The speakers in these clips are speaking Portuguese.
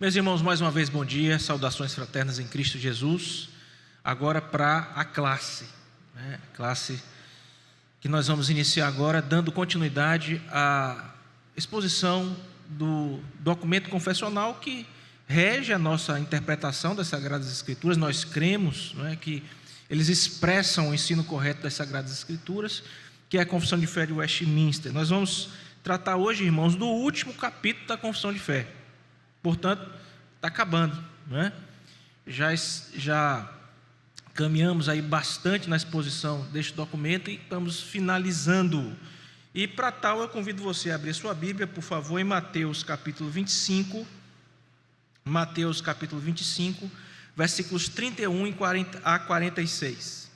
Meus irmãos, mais uma vez bom dia, saudações fraternas em Cristo Jesus. Agora para a classe, classe que nós vamos iniciar agora, dando continuidade à exposição do documento confessional que rege a nossa interpretação das Sagradas Escrituras. Nós cremos que eles expressam o ensino correto das Sagradas Escrituras, que é a Confissão de Fé de Westminster. Nós vamos tratar hoje, irmãos, do último capítulo da Confissão de Fé. Portanto, está acabando, Já caminhamos aí bastante na exposição deste documento e estamos finalizando. E para tal, eu convido você a abrir sua Bíblia, por favor, em Mateus capítulo 25. Mateus capítulo 25, versículos 31 a 46.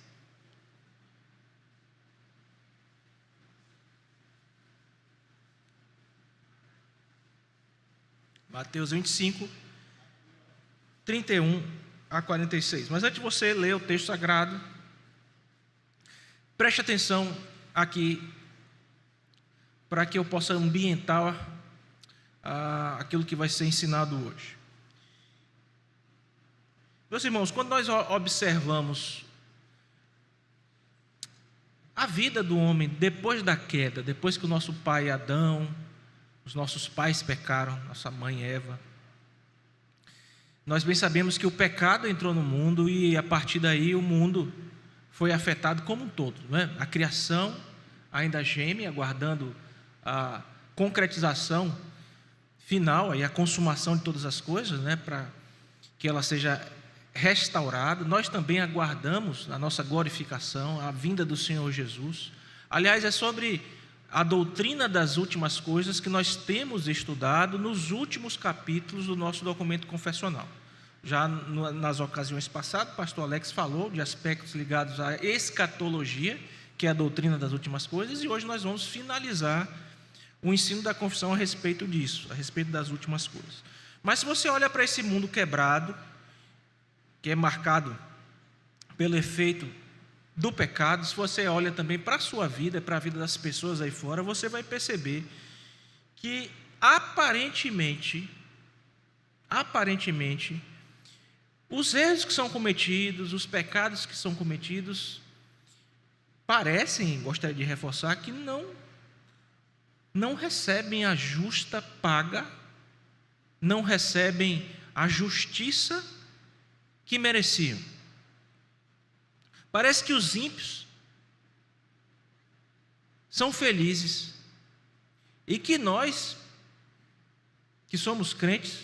Mateus 25, 31 a 46. Mas antes de você ler o texto sagrado, preste atenção aqui, para que eu possa ambientar aquilo que vai ser ensinado hoje. Meus irmãos, quando nós observamos a vida do homem depois da queda, depois que o nosso pai Adão, os nossos pais pecaram, nossa mãe Eva, nós bem sabemos que o pecado entrou no mundo e a partir daí o mundo foi afetado como um todo, A criação ainda geme, aguardando a concretização final e a consumação de todas as coisas, para que ela seja restaurada. Nós também aguardamos a nossa glorificação, a vinda do Senhor Jesus. Aliás, é sobre a doutrina das últimas coisas que nós temos estudado nos últimos capítulos do nosso documento confessional. Já nas ocasiões passadas, o pastor Alex falou de aspectos ligados à escatologia, que é a doutrina das últimas coisas, e hoje nós vamos finalizar o ensino da confissão a respeito disso, a respeito das últimas coisas. Mas se você olha para esse mundo quebrado, que é marcado pelo efeito do pecado, se você olha também para a sua vida, para a vida das pessoas aí fora, você vai perceber que aparentemente, os erros que são cometidos, os pecados que são cometidos, parecem, gostaria de reforçar, que não recebem a justa paga, não recebem a justiça que mereciam. Parece que os ímpios são felizes e que nós, que somos crentes,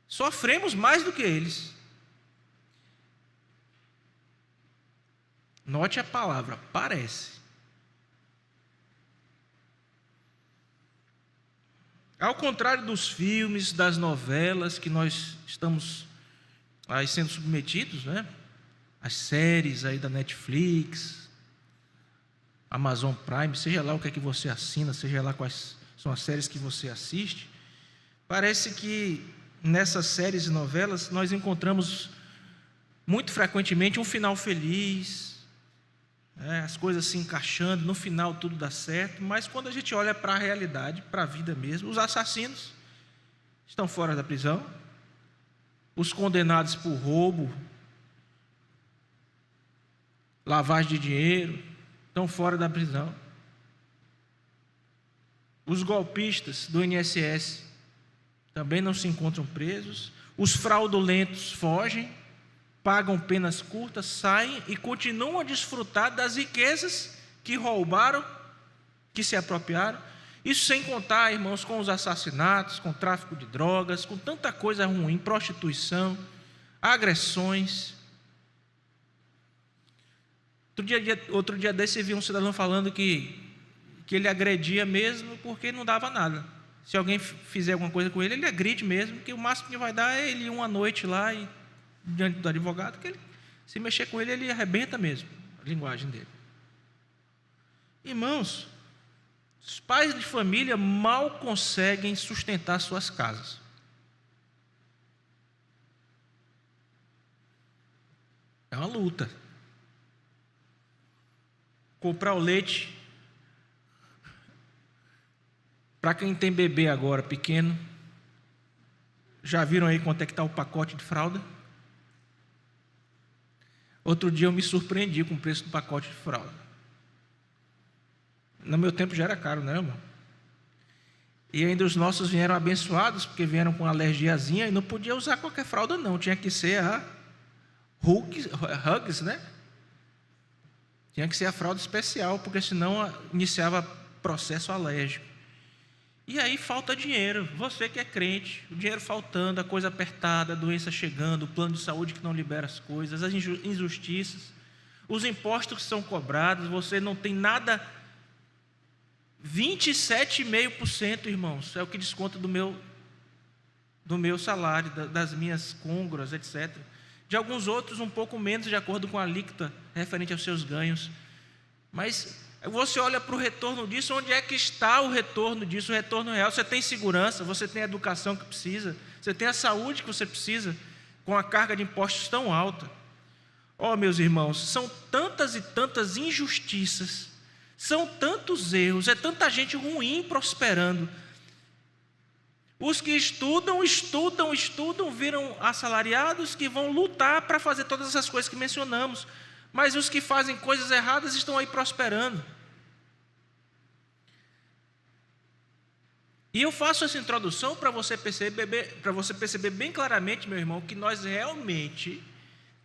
sofremos mais do que eles. Note a palavra, parece. Ao contrário dos filmes, das novelas que nós estamos aí sendo submetidos, as séries aí da Netflix, Amazon Prime, seja lá o que é que você assina, seja lá quais são as séries que você assiste, parece que nessas séries e novelas nós encontramos muito frequentemente um final feliz, as coisas se encaixando, no final tudo dá certo, mas quando a gente olha para a realidade, para a vida mesmo, os assassinos estão fora da prisão, os condenados por roubo, lavagem de dinheiro, estão fora da prisão. Os golpistas do INSS também não se encontram presos. Os fraudulentos fogem, pagam penas curtas, saem e continuam a desfrutar das riquezas que roubaram, que se apropriaram. Isso sem contar, irmãos, com os assassinatos, com o tráfico de drogas, com tanta coisa ruim, prostituição, agressões. Outro dia desse, eu vi um cidadão falando que ele agredia mesmo porque não dava nada. Se alguém fizer alguma coisa com ele, ele agride mesmo, que o máximo que vai dar é ele ir uma noite lá e diante do advogado, que ele, se mexer com ele, ele arrebenta mesmo a linguagem dele. Irmãos, os pais de família mal conseguem sustentar suas casas. É uma luta. Comprar o leite, para quem tem bebê agora pequeno, Já viram aí quanto é que está o pacote de fralda? Outro dia eu me surpreendi com o preço do pacote de fralda. No meu tempo já era caro, né, irmão? E ainda os nossos vieram abençoados, porque vieram com alergiazinha e não podia usar qualquer fralda não, tinha que ser a Huggies, né? Tinha que ser a fralda especial, porque senão iniciava processo alérgico. E aí falta dinheiro, você que é crente, o dinheiro faltando, a coisa apertada, a doença chegando, o plano de saúde que não libera as coisas, as injustiças, os impostos que são cobrados, você não tem nada. 27,5%, irmãos, é o que desconta do meu salário, das minhas côngoras, etc. De alguns outros um pouco menos, de acordo com a alíquota referente aos seus ganhos. Mas você olha para o retorno disso, onde é que está o retorno disso, o retorno real? Você tem segurança, você tem a educação que precisa, você tem a saúde que você precisa, com a carga de impostos tão alta. Meus irmãos, são tantas e tantas injustiças, são tantos erros, é tanta gente ruim prosperando. Os que estudam, viram assalariados que vão lutar para fazer todas essas coisas que mencionamos. Mas os que fazem coisas erradas estão aí prosperando. E eu faço essa introdução para você perceber bem claramente, meu irmão, que nós realmente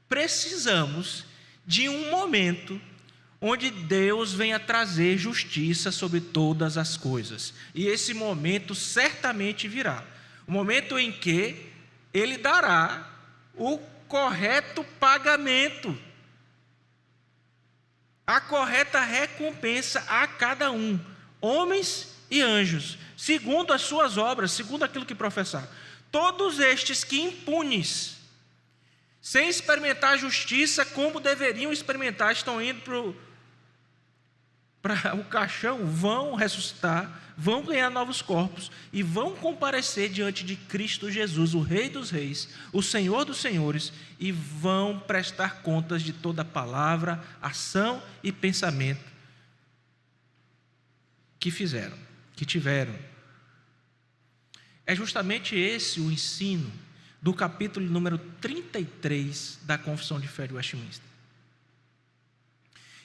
precisamos de um momento onde Deus venha trazer justiça sobre todas as coisas. E esse momento certamente virá. O momento em que Ele dará o correto pagamento, a correta recompensa a cada um, homens e anjos, segundo as suas obras, segundo aquilo que professaram. Todos estes que impunes, sem experimentar a justiça como deveriam experimentar, estão indo para o caixão, vão ressuscitar, vão ganhar novos corpos e vão comparecer diante de Cristo Jesus, o Rei dos Reis, o Senhor dos Senhores, e vão prestar contas de toda palavra, ação e pensamento que fizeram, que tiveram. É justamente esse o ensino do capítulo número 33 da Confissão de Fé de Westminster.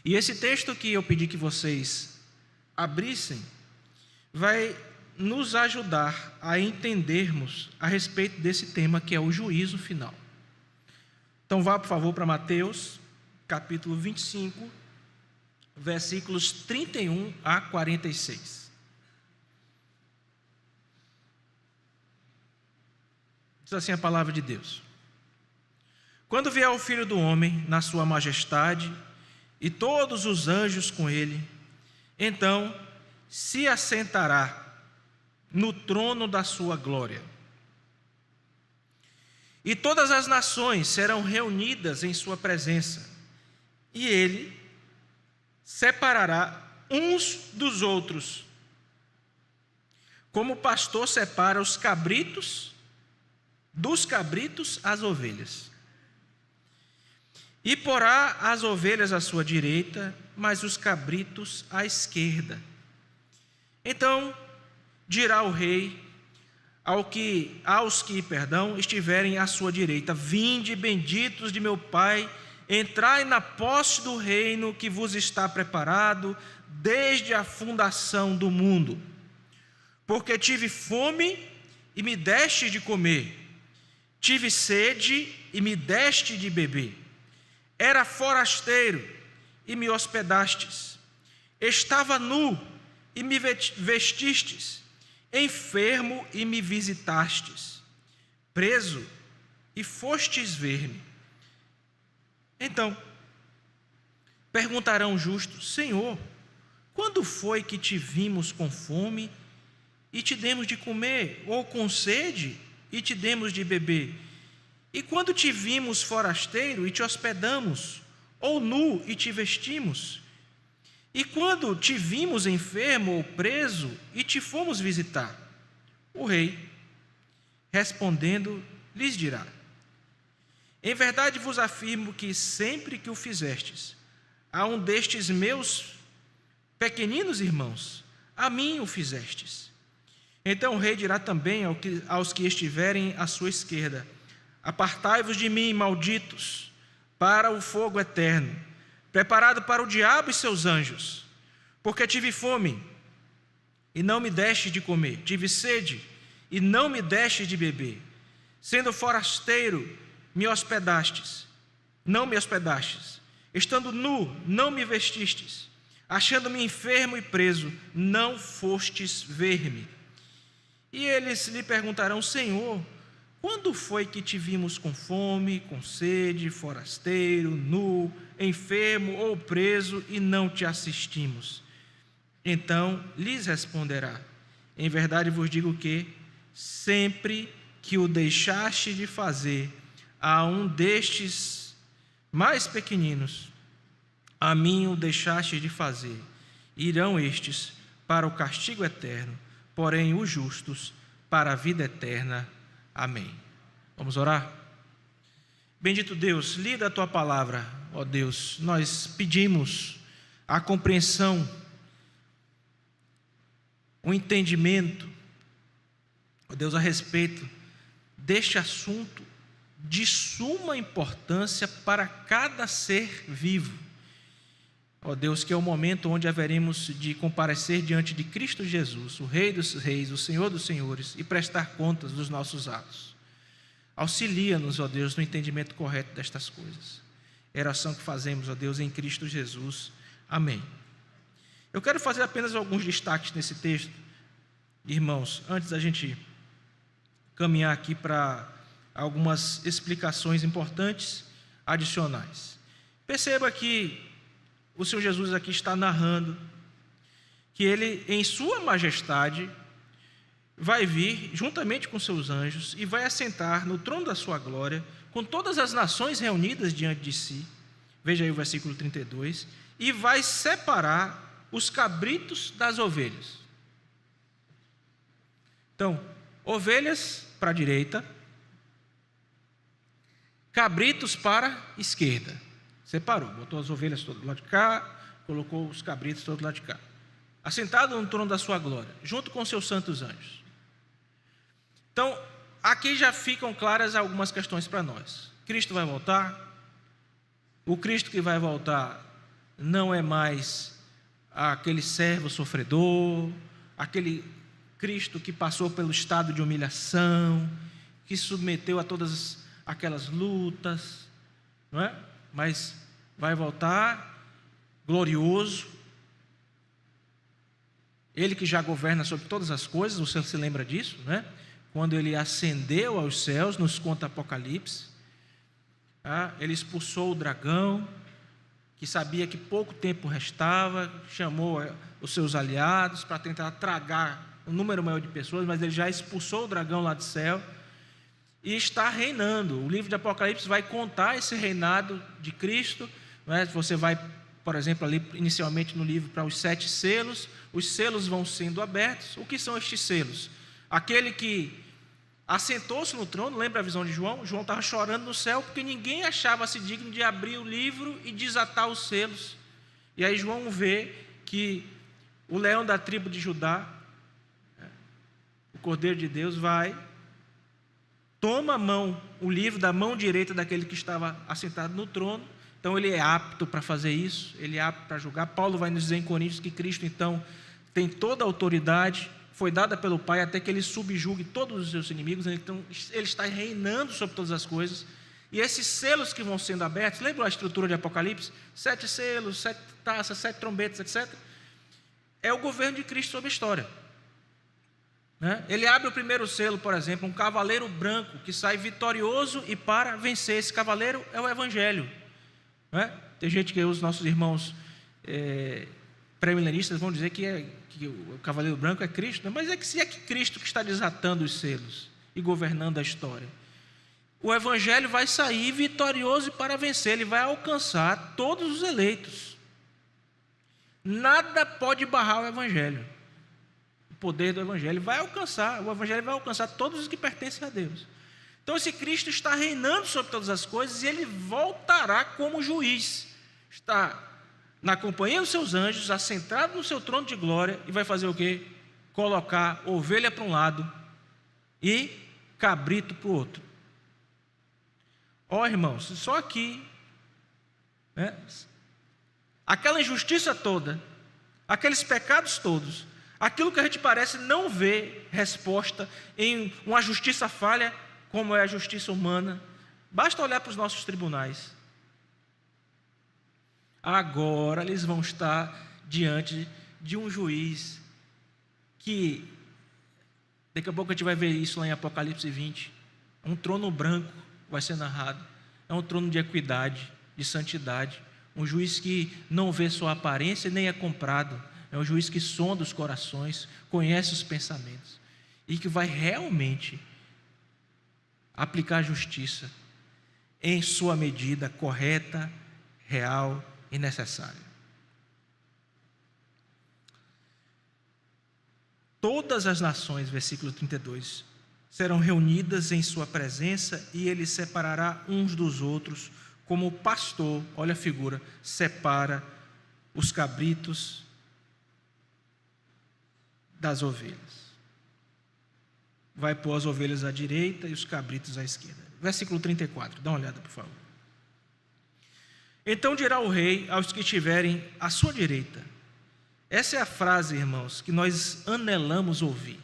E esse texto que eu pedi que vocês abrissem vai nos ajudar a entendermos a respeito desse tema que é o juízo final. Então vá, por favor, para Mateus, capítulo 25, versículos 31 a 46. Diz assim a palavra de Deus: Quando vier o Filho do Homem na sua majestade e todos os anjos com ele, então se assentará no trono da sua glória. E todas as nações serão reunidas em sua presença, e ele separará uns dos outros, como o pastor separa os cabritos dos cabritos as ovelhas. E porá as ovelhas à sua direita, mas os cabritos à esquerda. Então dirá o rei aos que estiverem à sua direita: Vinde, benditos de meu Pai, entrai na posse do reino que vos está preparado desde a fundação do mundo. Porque tive fome e me deste de comer, tive sede e me deste de beber. Era forasteiro e me hospedastes, estava nu e me vestistes, enfermo e me visitastes, preso e fostes ver-me. Então perguntarão justos: Senhor, quando foi que te vimos com fome e te demos de comer, ou com sede e te demos de beber? E quando te vimos forasteiro e te hospedamos, ou nu e te vestimos? E quando te vimos enfermo ou preso e te fomos visitar? O rei, respondendo, lhes dirá: Em verdade vos afirmo que sempre que o fizestes a um destes meus pequeninos irmãos, a mim o fizestes. Então o rei dirá também aos que estiverem à sua esquerda: apartai-vos de mim, malditos, para o fogo eterno, preparado para o diabo e seus anjos. Porque tive fome, e não me deste de comer, tive sede, e não me deste de beber. Sendo forasteiro, não me hospedastes. Estando nu, não me vestistes. Achando-me enfermo e preso, não fostes ver-me. E eles lhe perguntarão: Senhor, quando foi que te vimos com fome, com sede, forasteiro, nu, enfermo ou preso, e não te assistimos? Então lhes responderá: em verdade vos digo que, sempre que o deixaste de fazer a um destes mais pequeninos, a mim o deixaste de fazer. Irão estes para o castigo eterno, porém os justos para a vida eterna. Amém. Vamos orar? Bendito Deus, lida a tua palavra, ó Deus. Nós pedimos a compreensão, o entendimento, ó Deus, a respeito deste assunto de suma importância para cada ser vivo. Ó Deus, que é o momento onde haveremos de comparecer diante de Cristo Jesus, o Rei dos Reis, o Senhor dos Senhores, e prestar contas dos nossos atos. Auxilia-nos, ó Deus, no entendimento correto destas coisas. É a oração que fazemos, ó Deus, em Cristo Jesus. Amém. Eu quero fazer apenas alguns destaques nesse texto, irmãos, antes da gente caminhar aqui para algumas explicações importantes adicionais. Perceba que o Senhor Jesus aqui está narrando que Ele, em sua majestade, vai vir juntamente com seus anjos e vai assentar no trono da sua glória, com todas as nações reunidas diante de si. Veja aí o versículo 32. E vai separar os cabritos das ovelhas. Então, ovelhas para a direita, cabritos para a esquerda. Separou, botou as ovelhas todo lado de cá, colocou os cabritos todo lado de cá. Assentado no trono da sua glória, junto com seus santos anjos. Então, aqui já ficam claras algumas questões para nós. Cristo vai voltar. O Cristo que vai voltar não é mais aquele servo sofredor, aquele Cristo que passou pelo estado de humilhação, que se submeteu a todas aquelas lutas, não é? Mas vai voltar glorioso. Ele que já governa sobre todas as coisas, você se lembra disso, né? Quando ele ascendeu aos céus, nos conta Apocalipse, ele expulsou o dragão, que sabia que pouco tempo restava, chamou os seus aliados para tentar tragar um número maior de pessoas, mas ele já expulsou o dragão lá do céu e está reinando. O livro de Apocalipse vai contar esse reinado de Cristo, né? Você vai, por exemplo, ali inicialmente no livro para os 7 selos, os selos vão sendo abertos. O que são estes selos? Aquele que assentou-se no trono, lembra a visão de João? João estava chorando no céu porque ninguém achava-se digno de abrir o livro e desatar os selos. E aí João vê que o leão da tribo de Judá, o Cordeiro de Deus, toma o livro da mão direita daquele que estava assentado no trono. Então ele é apto para fazer isso, ele é apto para julgar. Paulo vai nos dizer em Coríntios que Cristo então tem toda a autoridade, foi dada pelo Pai até que ele subjugue todos os seus inimigos. Então ele está reinando sobre todas as coisas. E esses selos que vão sendo abertos, lembra a estrutura de Apocalipse? 7 selos, 7 taças, 7 trombetas, etc. É o governo de Cristo sobre a história. Ele abre o primeiro selo, por exemplo, um cavaleiro branco que sai vitorioso e para vencer. Esse cavaleiro é o Evangelho. Tem gente que os nossos irmãos pré-milenistas vão dizer que o cavaleiro branco é Cristo, mas se é que Cristo que está desatando os selos e governando a história. O Evangelho vai sair vitorioso e para vencer, ele vai alcançar todos os eleitos. Nada pode barrar o Evangelho. O poder do Evangelho vai alcançar, o Evangelho vai alcançar todos os que pertencem a Deus. Então esse Cristo está reinando sobre todas as coisas e ele voltará como juiz. Está na companhia dos seus anjos, assentado no seu trono de glória, e vai fazer o quê? colocar ovelha para um lado e cabrito para o outro. Ó, irmãos, só aqui, né, aquela injustiça toda, aqueles pecados todos, aquilo que a gente parece não ver resposta em uma justiça falha, como é a justiça humana, basta olhar para os nossos tribunais. Agora eles vão estar diante de um juiz que, daqui a pouco a gente vai ver isso lá em Apocalipse 20, um trono branco vai ser narrado, é um trono de equidade, de santidade, um juiz que não vê sua aparência nem é comprado, é um juiz que sonda os corações, conhece os pensamentos e que vai realmente aplicar a justiça em sua medida correta, real e necessária. Todas as nações, versículo 32, serão reunidas em sua presença e ele separará uns dos outros, como o pastor, olha a figura, separa os cabritos das ovelhas. Vai pôr as ovelhas à direita e os cabritos à esquerda. Versículo 34, dá uma olhada, por favor. Então dirá o rei aos que estiverem à sua direita. Essa é a frase, irmãos, que nós anelamos ouvir.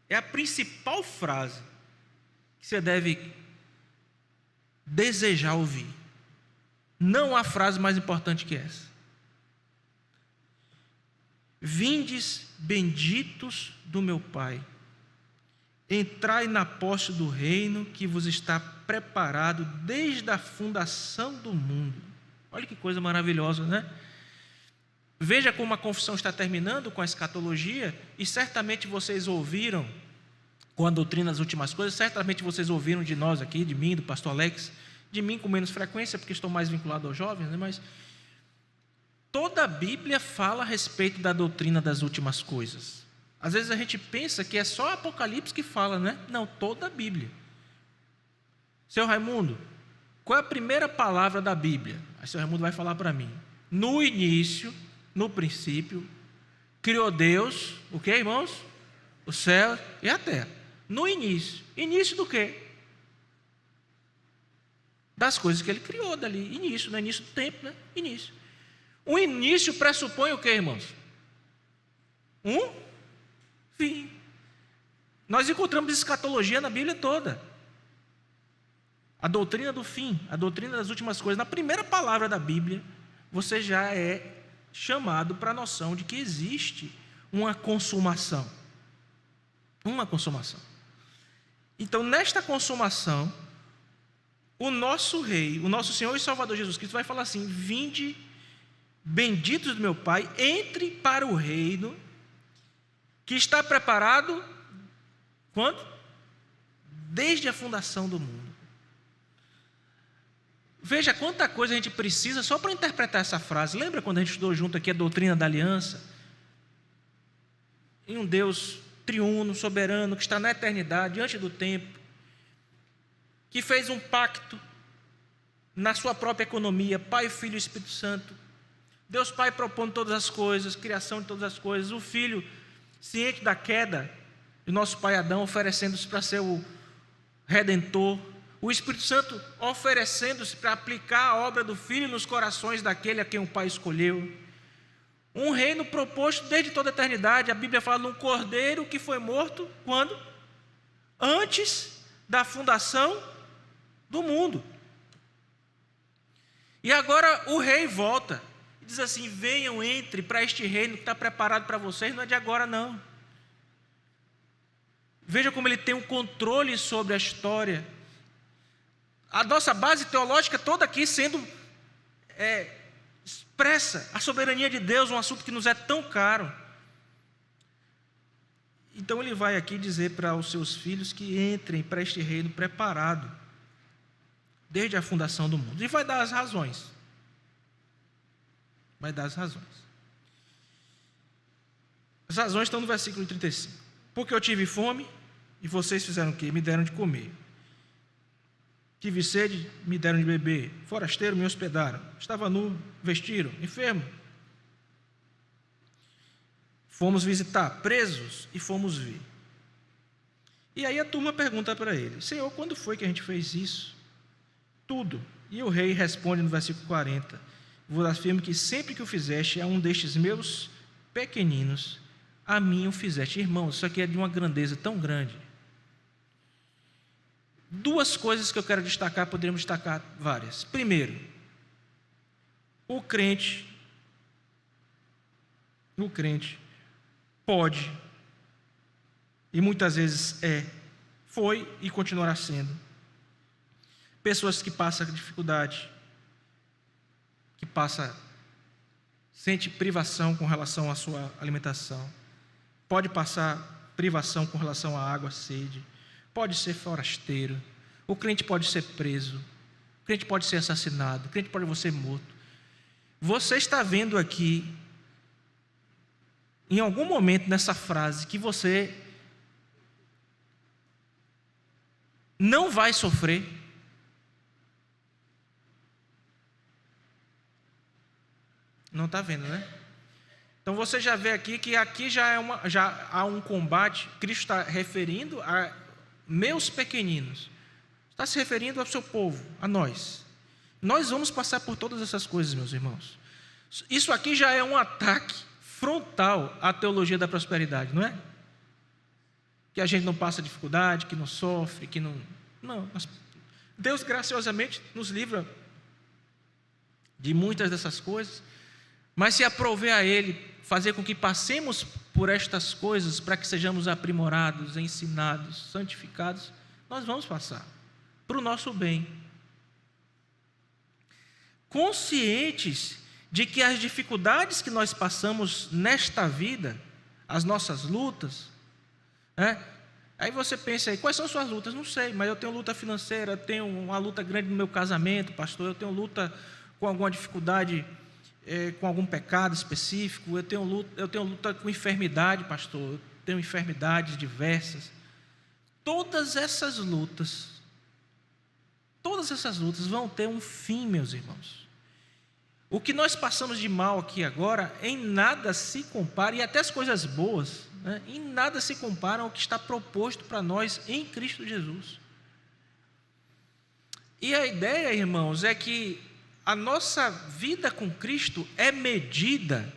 É a principal frase que você deve desejar ouvir. Não há frase mais importante que essa. Vindes benditos do meu Pai, entrai na posse do reino que vos está preparado desde a fundação do mundo. Olha que coisa maravilhosa, né? Veja como a confissão está terminando com a escatologia, e certamente vocês ouviram, com a doutrina das últimas coisas, certamente vocês ouviram de nós aqui, de mim, do pastor Alex, de mim com menos frequência, porque estou mais vinculado aos jovens, né? Mas toda a Bíblia fala a respeito da doutrina das últimas coisas. Às vezes a gente pensa que é só Apocalipse que fala, né? Não, toda a Bíblia. Seu Raimundo, qual é a primeira palavra da Bíblia? Aí seu Raimundo vai falar para mim. No início, no princípio, criou Deus, o que, irmãos? O céu e a terra. No início. Início do quê? Das coisas que ele criou dali. Início, no início do tempo, né? Início. O início pressupõe o quê, irmãos? Um fim. Nós encontramos escatologia na Bíblia toda. A doutrina do fim, a doutrina das últimas coisas. Na primeira palavra da Bíblia, você já é chamado para a noção de que existe uma consumação. Uma consumação. Então, nesta consumação, o nosso Rei, o nosso Senhor e Salvador Jesus Cristo vai falar assim: vinde, benditos do meu Pai, entre para o reino que está preparado, quando? Desde a fundação do mundo. Veja quanta coisa a gente precisa só para interpretar essa frase. Lembra quando a gente estudou junto aqui a doutrina da aliança? Em um Deus triuno, soberano, que está na eternidade, diante do tempo, que fez um pacto na sua própria economia, Pai, Filho e Espírito Santo. Deus Pai propondo todas as coisas, criação de todas as coisas. O Filho, ciente da queda de nosso pai Adão, oferecendo-se para ser o Redentor. O Espírito Santo oferecendo-se para aplicar a obra do Filho nos corações daquele a quem o Pai escolheu. Um reino proposto desde toda a eternidade. A Bíblia fala de um cordeiro que foi morto quando? Antes da fundação do mundo. E agora o rei volta e diz assim: venham, entre para este reino que está preparado para vocês. Não é de agora não. Veja como ele tem um controle sobre a história. A nossa base teológica toda aqui sendo expressa a soberania de Deus, um assunto que nos é tão caro. Então ele vai aqui dizer para os seus filhos que entrem para este reino preparado desde a fundação do mundo. E vai dar as razões. Vai dar as razões. As razões estão no versículo 35. Porque eu tive fome e vocês fizeram o quê? Me deram de comer. Tive sede, me deram de beber. Forasteiro, me hospedaram. Estava nu, vestiram. Enfermo, Fomos visitar presos e fomos ver. E aí a turma pergunta para ele: Senhor, quando foi que a gente fez isso? Tudo. E o rei responde no versículo 40: vos afirmo que sempre que o fizeste a um destes meus pequeninos, a mim o fizeste. Irmãos, isso aqui é de uma grandeza tão grande. Duas coisas que eu quero destacar, poderíamos destacar várias. Primeiro, o crente pode, e muitas vezes foi e continuará sendo, pessoas que passam dificuldade, que sente privação com relação à sua alimentação, pode passar privação com relação à água, sede, pode ser forasteiro, o crente pode ser preso, o crente pode ser assassinado, o crente pode ser morto. Você está vendo aqui, em algum momento nessa frase, que você não vai sofrer? Não está vendo, né? Então você já vê aqui que aqui já há um combate. Cristo está referindo a meus pequeninos, está se referindo ao seu povo, a nós. Nós vamos passar por todas essas coisas, meus irmãos. Isso aqui já é um ataque frontal à teologia da prosperidade, não é? Que a gente não passa dificuldade, que não sofre, que não... Não, Deus graciosamente nos livra de muitas dessas coisas, mas se aprover a Ele fazer com que passemos por estas coisas para que sejamos aprimorados, ensinados, santificados, nós vamos passar para o nosso bem, conscientes de que as dificuldades que nós passamos nesta vida, as nossas lutas, aí você pensa aí, quais são suas lutas? Não sei, mas eu tenho luta financeira, eu tenho uma luta grande no meu casamento, pastor, eu tenho luta com alguma dificuldade, com algum pecado específico, eu tenho luta com enfermidade, pastor, eu tenho enfermidades diversas. Todas essas lutas vão ter um fim, meus irmãos. O que nós passamos de mal aqui agora, em nada se compara, e até as coisas boas, em nada se comparam ao que está proposto para nós em Cristo Jesus. E a ideia, irmãos, é que a nossa vida com Cristo é medida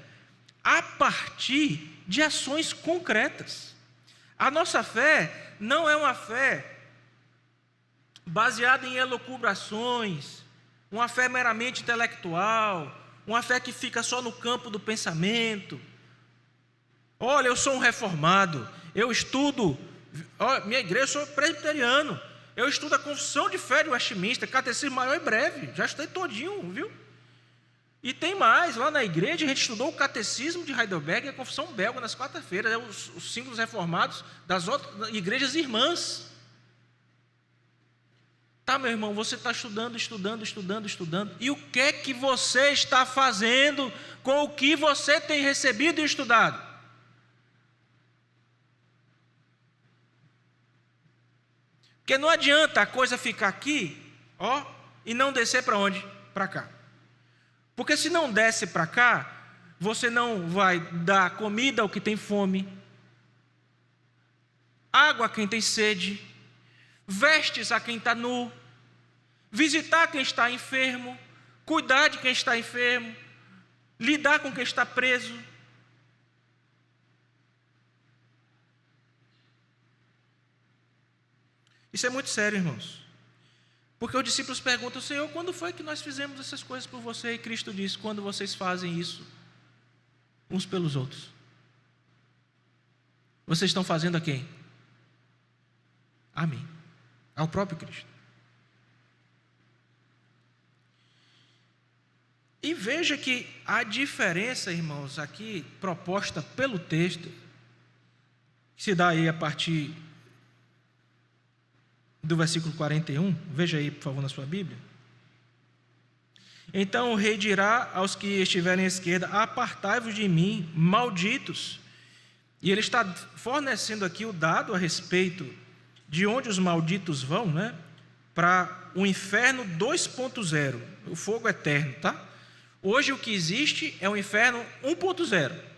a partir de ações concretas. A nossa fé não é uma fé baseada em elucubrações, uma fé meramente intelectual, uma fé que fica só no campo do pensamento. Olha, eu sou um reformado, eu estudo, minha igreja, eu sou presbiteriano, eu estudo a Confissão de Fé de Westminster, Catecismo Maior e Breve, já estudei todinho, viu? E tem mais, lá na igreja a gente estudou o Catecismo de Heidelberg e a Confissão Belga nas quarta-feiras, os símbolos reformados das outras igrejas irmãs. Tá, meu irmão, você está estudando, e o que é que você está fazendo com o que você tem recebido e estudado? Porque não adianta a coisa ficar aqui, e não descer para onde? Para cá. Porque se não desce para cá, você não vai dar comida ao que tem fome, água a quem tem sede, vestes a quem está nu, visitar quem está enfermo, cuidar de quem está enfermo, lidar com quem está preso. Isso é muito sério, irmãos. Porque os discípulos perguntam: Senhor, quando foi que nós fizemos essas coisas por você? E Cristo diz: quando vocês fazem isso uns pelos outros. Vocês estão fazendo a quem? A mim, ao próprio Cristo. E veja que a diferença, irmãos, aqui proposta pelo texto, que se dá aí a partir do versículo 41, veja aí, por favor, na sua Bíblia. Então o rei dirá aos que estiverem à esquerda: apartai-vos de mim, malditos. E ele está fornecendo aqui o dado a respeito de onde os malditos vão, para o inferno 2.0, o fogo eterno, tá? Hoje o que existe é o inferno 1.0.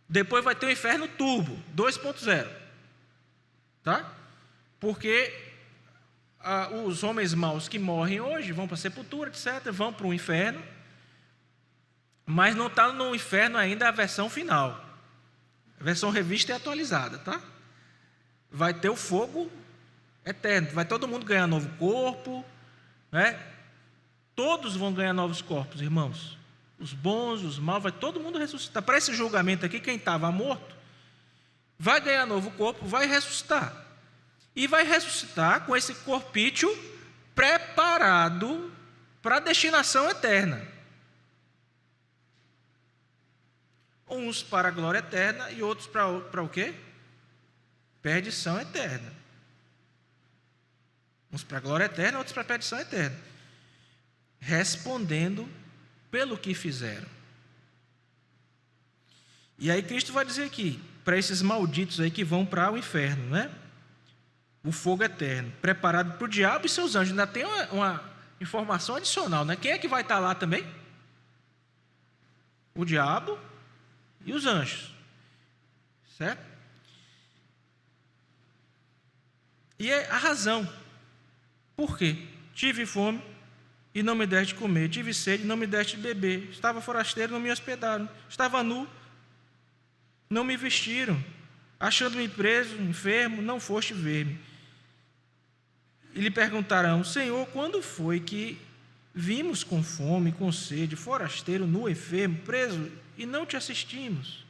Depois vai ter o inferno turbo, 2.0. Tá? Porque os homens maus que morrem hoje vão para a sepultura, etc., vão para o inferno, mas não está no inferno ainda a versão final. A versão revista e atualizada, tá? Vai ter o fogo eterno, vai todo mundo ganhar novo corpo, né? Todos vão ganhar novos corpos, irmãos. Os bons, os maus, vai todo mundo ressuscitar. Para esse julgamento aqui, quem estava morto vai ganhar novo corpo, vai ressuscitar. E vai ressuscitar com esse corpício preparado para a destinação eterna. Uns para a glória eterna e outros para o quê? Perdição eterna. Uns para a glória eterna, outros para a perdição eterna. Respondendo pelo que fizeram. E aí Cristo vai dizer aqui, para esses malditos aí que vão para o inferno, né? O fogo eterno, preparado para o diabo e seus anjos. Ainda tem uma informação adicional, né? Quem é que vai estar lá também? O diabo e os anjos, certo? E é a razão. Por quê? Tive fome e não me deste comer, tive sede e não me deste beber, estava forasteiro, não me hospedaram, estava nu, não me vestiram, achando-me preso, enfermo, não foste ver-me. E lhe perguntarão: Senhor, quando foi que vimos com fome, com sede, forasteiro, nu, enfermo, preso, e não te assistimos?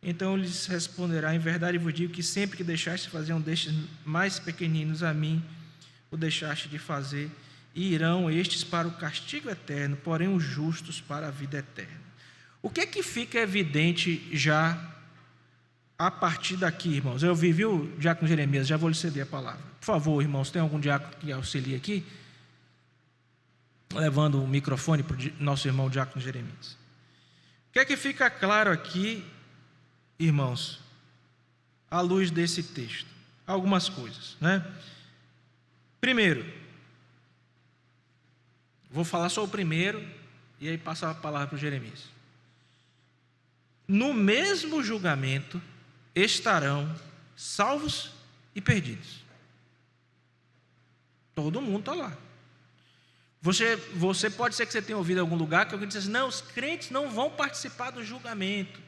Então lhes responderá: em verdade vos digo que sempre que deixaste de fazer um destes mais pequeninos a mim, o deixaste de fazer, e irão estes para o castigo eterno, porém os justos para a vida eterna. O que é que fica evidente já a partir daqui, irmãos? Eu vi, viu, diácono Jeremias, já vou lhe ceder a palavra. Por favor, irmãos, tem algum diácono que auxilie aqui? Levando o microfone para o nosso irmão diácono Jeremias. O que é que fica claro aqui, irmãos, à luz desse texto? Algumas coisas, né? Primeiro, vou falar só o primeiro e aí passo a palavra para o Jeremias. No mesmo julgamento estarão salvos e perdidos. Todo mundo está lá. Você pode ser que você tenha ouvido em algum lugar que alguém disse assim: não, os crentes não vão participar do julgamento.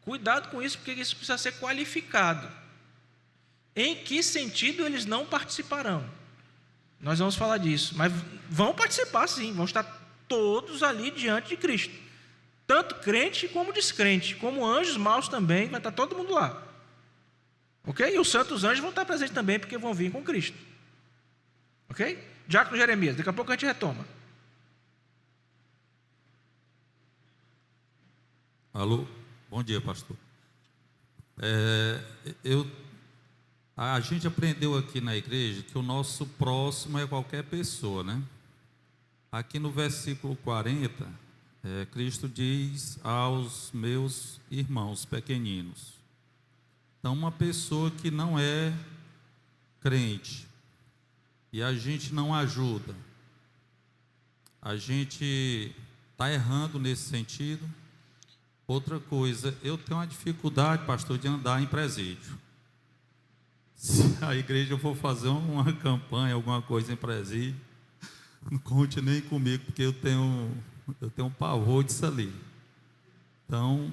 Cuidado com isso, porque isso precisa ser qualificado. Em que sentido eles não participarão? Nós vamos falar disso, mas vão participar sim, vão estar todos ali diante de Cristo. Tanto crente como descrente, como anjos maus também, vai estar todo mundo lá. Ok? E os santos anjos vão estar presentes também, porque vão vir com Cristo. Ok? Diácono Jeremias, daqui a pouco a gente retoma. Alô, bom dia, pastor. A gente aprendeu aqui na igreja que o nosso próximo é qualquer pessoa, né? Aqui no versículo 40, Cristo diz aos meus irmãos pequeninos. Então, uma pessoa que não é crente e a gente não ajuda, a gente está errando nesse sentido. Outra coisa, eu tenho uma dificuldade, pastor, de andar em presídio. Se a igreja for fazer uma campanha, alguma coisa em presídio, não conte nem comigo, porque eu tenho um pavor disso ali. Então,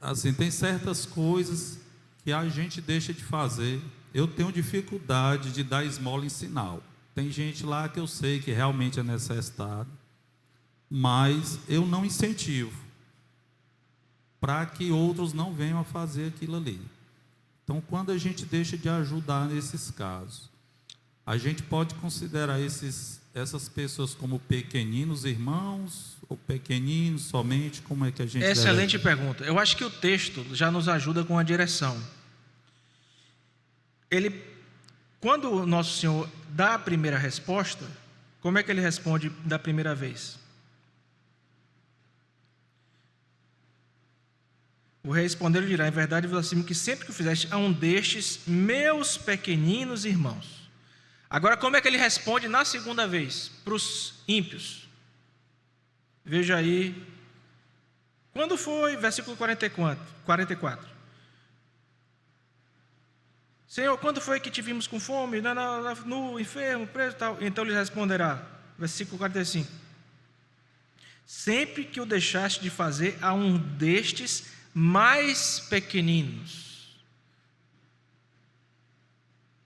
assim, tem certas coisas que a gente deixa de fazer. Eu tenho dificuldade de dar esmola em sinal. Tem gente lá que eu sei que realmente é necessitado, mas eu não incentivo para que outros não venham a fazer aquilo ali. Então, quando a gente deixa de ajudar nesses casos, a gente pode considerar essas pessoas como pequeninos irmãos, ou pequeninos somente? Como é que a gente... Excelente pergunta. Eu acho que o texto já nos ajuda com a direção. Quando o nosso Senhor dá a primeira resposta, como é que ele responde da primeira vez? O rei respondeu e dirá: em verdade vos afirmo que sempre que o fizeste a um destes meus pequeninos irmãos. Agora, como é que ele responde na segunda vez para os ímpios? Veja aí Quando foi, versículo 44. Senhor, quando foi que te vimos com fome, no enfermo, preso e tal? Então ele responderá, versículo 45. Sempre que o deixaste de fazer a um destes mais pequeninos.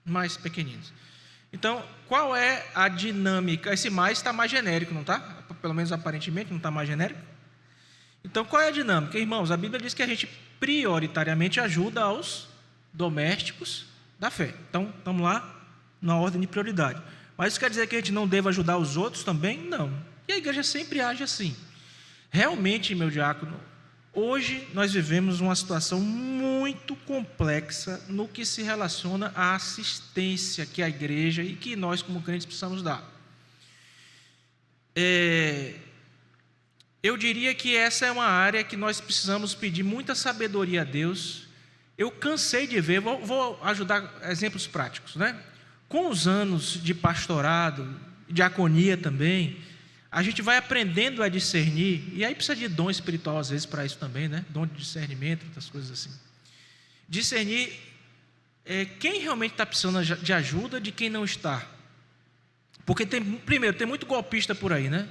Mais pequeninos. Então, qual é a dinâmica? Esse mais está mais genérico, não está? Pelo menos aparentemente não está mais genérico. Então, qual é a dinâmica? Irmãos, a Bíblia diz que a gente prioritariamente ajuda aos domésticos da fé. Então, estamos lá na ordem de prioridade. Mas isso quer dizer que a gente não deva ajudar os outros também? Não. E a igreja sempre age assim. Realmente, meu diácono, hoje nós vivemos uma situação muito complexa no que se relaciona à assistência que a igreja e que nós como crentes precisamos dar. Eu diria que essa é uma área que nós precisamos pedir muita sabedoria a Deus. Eu cansei de ver, vou ajudar exemplos práticos, né? Com os anos de pastorado, diaconia também, a gente vai aprendendo a discernir, e aí precisa de dom espiritual às vezes para isso também, né? Dom de discernimento, outras coisas assim. Discernir quem realmente está precisando de ajuda de quem não está. Porque tem muito golpista por aí, né?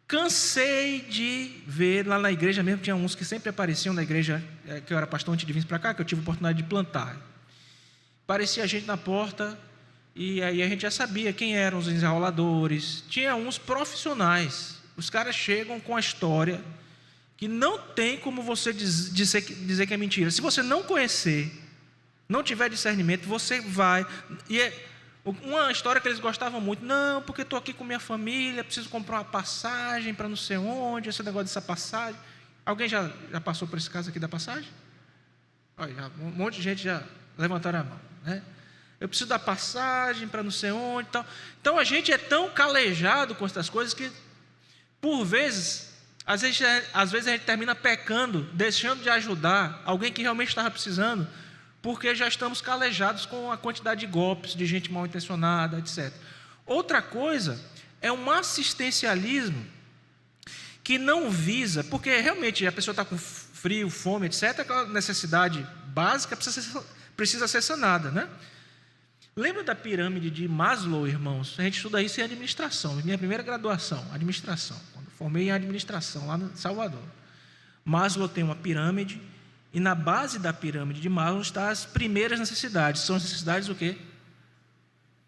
Cansei de ver lá na igreja mesmo, tinha uns que sempre apareciam na igreja, que eu era pastor antes de vir para cá, que eu tive a oportunidade de plantar. Parecia gente na porta, e aí a gente já sabia quem eram os enroladores. Tinha uns profissionais, os caras chegam com a história que não tem como você dizer que é mentira. Se você não conhecer, não tiver discernimento, você vai... Uma história que eles gostavam muito, não, porque estou aqui com minha família, preciso comprar uma passagem para não sei onde, esse negócio dessa passagem. Alguém já passou por esse caso aqui da passagem? Olha, um monte de gente já levantaram a mão, né? Eu preciso da passagem para não sei onde e tal. Então a gente é tão calejado com essas coisas que, por vezes, às vezes a gente termina pecando, deixando de ajudar alguém que realmente estava precisando, porque já estamos calejados com a quantidade de golpes, de gente mal intencionada, etc. Outra coisa é um assistencialismo que não visa, porque realmente a pessoa está com frio, fome, etc., aquela necessidade básica precisa ser sanada, né? Lembra da pirâmide de Maslow, irmãos? A gente estuda isso em administração, minha primeira graduação, administração, quando formei em administração lá em Salvador. Maslow tem uma pirâmide, e na base da pirâmide de Maslow estão as primeiras necessidades. São as necessidades o quê?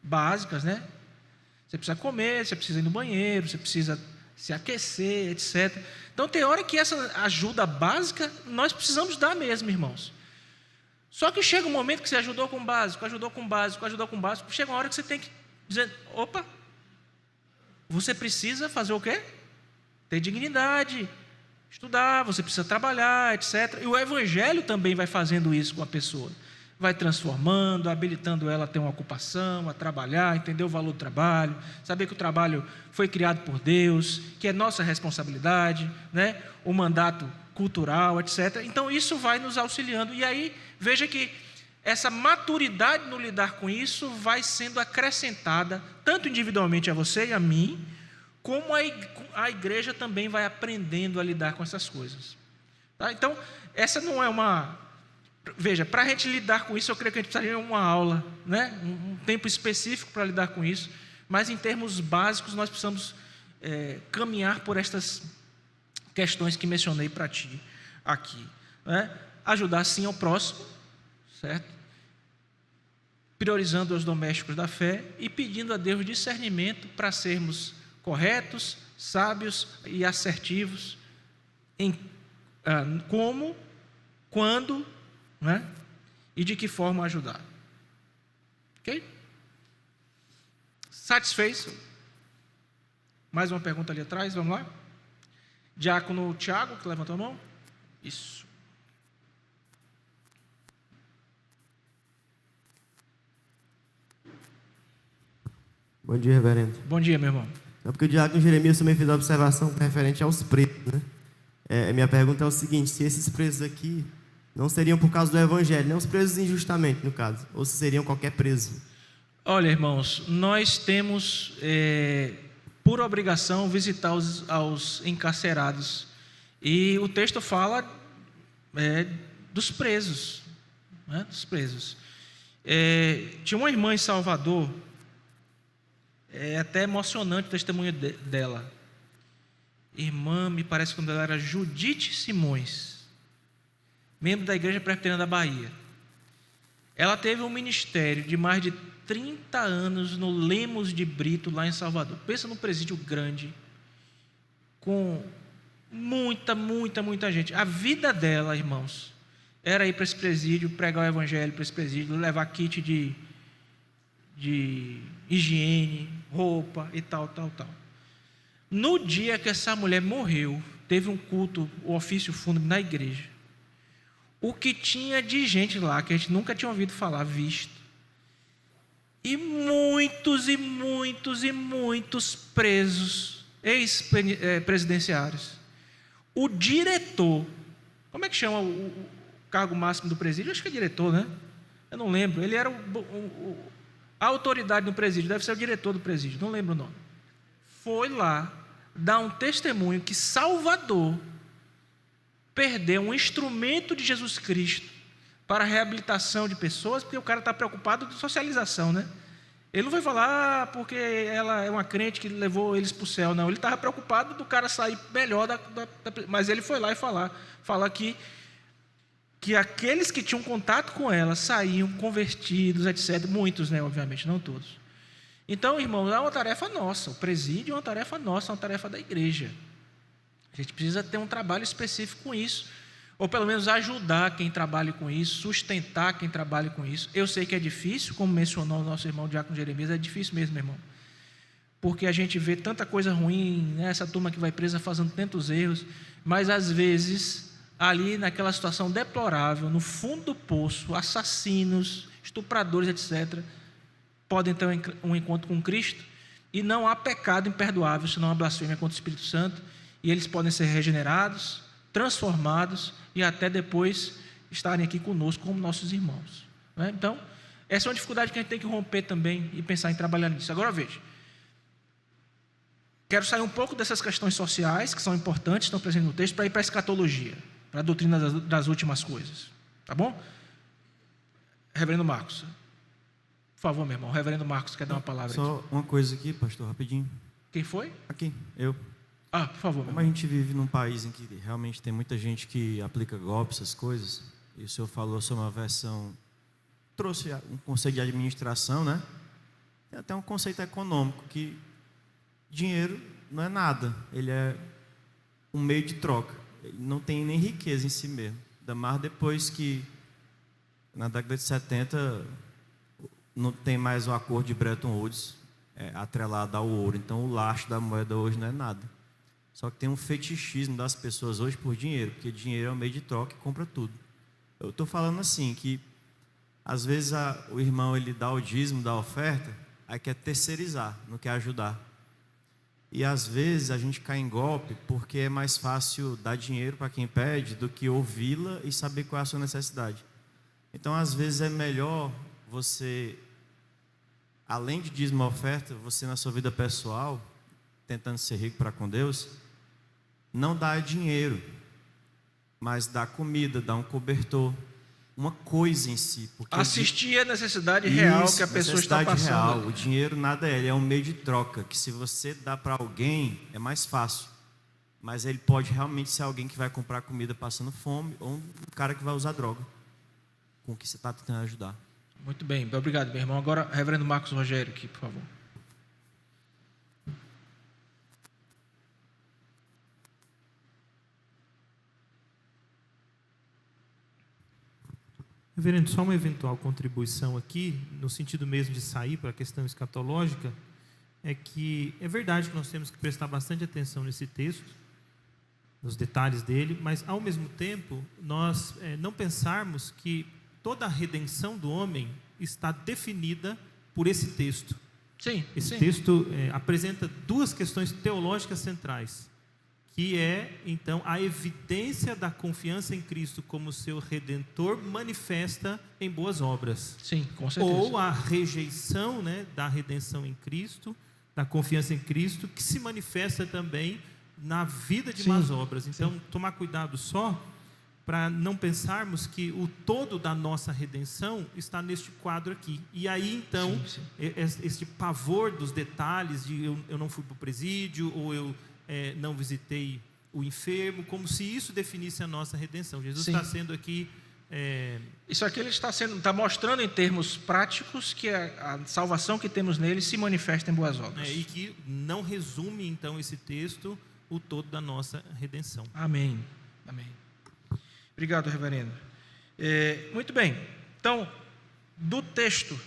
Básicas, né? Você precisa comer, você precisa ir no banheiro, você precisa se aquecer, etc. Então tem hora que essa ajuda básica nós precisamos dar mesmo, irmãos. Só que chega um momento que você ajudou com o básico, chega uma hora que você tem que dizer, opa, você precisa fazer o quê? Ter dignidade, estudar, você precisa trabalhar, etc. E o Evangelho também vai fazendo isso com a pessoa. Vai transformando, habilitando ela a ter uma ocupação, a trabalhar, entender o valor do trabalho, saber que o trabalho foi criado por Deus, que é nossa responsabilidade, né? O mandato cultural, etc. Então isso vai nos auxiliando. E aí, veja que essa maturidade no lidar com isso vai sendo acrescentada, tanto individualmente a você e a mim, como a igreja também vai aprendendo a lidar com essas coisas. Tá? Então, essa não é uma... Veja, para a gente lidar com isso, eu creio que a gente precisaria de uma aula, né? Um tempo específico para lidar com isso, mas em termos básicos nós precisamos caminhar por estas questões que mencionei para ti aqui, né? Ajudar sim ao próximo, certo? Priorizando os domésticos da fé e pedindo a Deus discernimento para sermos corretos, sábios e assertivos em como, quando, né? E de que forma ajudar. Ok? Satisfeito? Mais uma pergunta ali atrás, vamos lá? Diácono Tiago, que levantou a mão. Isso. Bom dia, reverendo. Bom dia, meu irmão. É porque o diácono Jeremias também fez a observação referente aos presos, né? Minha pergunta é o seguinte: se esses presos aqui não seriam por causa do evangelho, não os presos injustamente, no caso, ou se seriam qualquer preso? Olha, irmãos, nós temos por obrigação visitar aos encarcerados E o texto fala dos presos, né? Dos presos. Tinha uma irmã em Salvador, é até emocionante o testemunho dela. Irmã, me parece que ela era Judite Simões, membro da Igreja Presbiteriana da Bahia. Ela teve um ministério de mais de 30 anos no Lemos de Brito, lá em Salvador. Pensa num presídio grande, com muita gente. A vida dela, irmãos, era ir para esse presídio, pregar o evangelho para esse presídio, levar kit de higiene, roupa e tal. No dia que essa mulher morreu, teve um culto, o ofício fúnebre na igreja. O que tinha de gente lá, que a gente nunca tinha ouvido falar, visto. E muitos presos, ex-presidenciários. O diretor, como é que chama o cargo máximo do presídio? Eu acho que é diretor, né? Eu não lembro. Ele era a autoridade no presídio, deve ser o diretor do presídio, não lembro o nome. Foi lá dar um testemunho que Salvador perdeu um instrumento de Jesus Cristo para a reabilitação de pessoas, porque o cara está preocupado com socialização, né? Ele não vai falar porque ela é uma crente que levou eles para o céu, não. Ele estava preocupado do cara sair melhor mas ele foi lá e fala que aqueles que tinham contato com ela saíam convertidos, etc. Muitos, né? Obviamente, não todos. Então, irmãos, é uma tarefa nossa. O presídio é uma tarefa nossa, é uma tarefa da igreja. A gente precisa ter um trabalho específico com isso, ou pelo menos ajudar quem trabalha com isso, sustentar quem trabalha com isso. Eu sei que é difícil, como mencionou o nosso irmão Diácono Jeremias, é difícil mesmo, irmão, porque a gente vê tanta coisa ruim, né? Essa turma que vai presa fazendo tantos erros, mas às vezes, ali naquela situação deplorável, no fundo do poço, assassinos, estupradores, etc., podem ter um encontro com Cristo, e não há pecado imperdoável, senão a blasfêmia contra o Espírito Santo, e eles podem ser regenerados, transformados e até depois estarem aqui conosco como nossos irmãos, né? Então, essa é uma dificuldade que a gente tem que romper também e pensar em trabalhar nisso. Agora veja, quero sair um pouco dessas questões sociais que são importantes, estão presentes no texto, para ir para a escatologia, para a doutrina das últimas coisas, tá bom? Reverendo Marcos, por favor, meu irmão, o reverendo Marcos quer dar uma palavra Só aqui. uma coisa aqui, pastor, rapidinho. Quem foi? Aqui, eu. Por favor, meu Como a irmão. gente vive num país em que realmente tem muita gente que aplica golpes, essas coisas, e o senhor falou sobre uma versão, trouxe um conceito de administração, né? Tem até um conceito econômico, que dinheiro não é nada, ele é um meio de troca, ele não tem nem riqueza em si mesmo. Ainda mais depois que, na década de 70, não tem mais o acordo de Bretton Woods atrelado ao ouro, então o lastro da moeda hoje não é nada. Só que tem um fetichismo das pessoas hoje por dinheiro, porque dinheiro é um meio de troca e compra tudo. Eu estou falando assim, que às vezes o irmão ele dá o dízimo, dá a oferta, aí quer terceirizar, não quer ajudar. E às vezes a gente cai em golpe porque é mais fácil dar dinheiro para quem pede do que ouvi-la e saber qual é a sua necessidade. Então às vezes é melhor você, além de dízimo e oferta, você na sua vida pessoal, tentando ser rico para com Deus, não dar dinheiro, mas dar comida, dar um cobertor, uma coisa em si. Porque assistir a necessidade real que a pessoa está passando. Real. O dinheiro nada é, ele é um meio de troca, que se você dá para alguém, é mais fácil. Mas ele pode realmente ser alguém que vai comprar comida passando fome, ou um cara que vai usar droga, com o que você está tentando ajudar. Muito bem, obrigado, meu irmão. Agora, reverendo Marcos Rogério aqui, por favor. Reverendo, só uma eventual contribuição aqui, no sentido mesmo de sair para a questão escatológica, é que é verdade que nós temos que prestar bastante atenção nesse texto, nos detalhes dele, mas ao mesmo tempo nós não pensarmos que toda a redenção do homem está definida por esse texto. Sim. Esse texto apresenta duas questões teológicas centrais, que é, então, a evidência da confiança em Cristo como seu Redentor manifesta em boas obras. Sim, com certeza. Ou a rejeição, né, da redenção em Cristo, da confiança em Cristo, que se manifesta também na vida de Sim, más obras. Então, tomar cuidado só para não pensarmos que o todo da nossa redenção está neste quadro aqui. E aí, então, este pavor dos detalhes de eu não fui para o presídio, ou eu não visitei o enfermo, como se isso definisse a nossa redenção. Jesus está sendo aqui... Isso aqui ele está mostrando em termos práticos que a salvação que temos nele se manifesta em boas obras. E que não resume, então, esse texto, o todo da nossa redenção. Amém. Amém. Obrigado, reverendo. Muito bem. Então, do texto.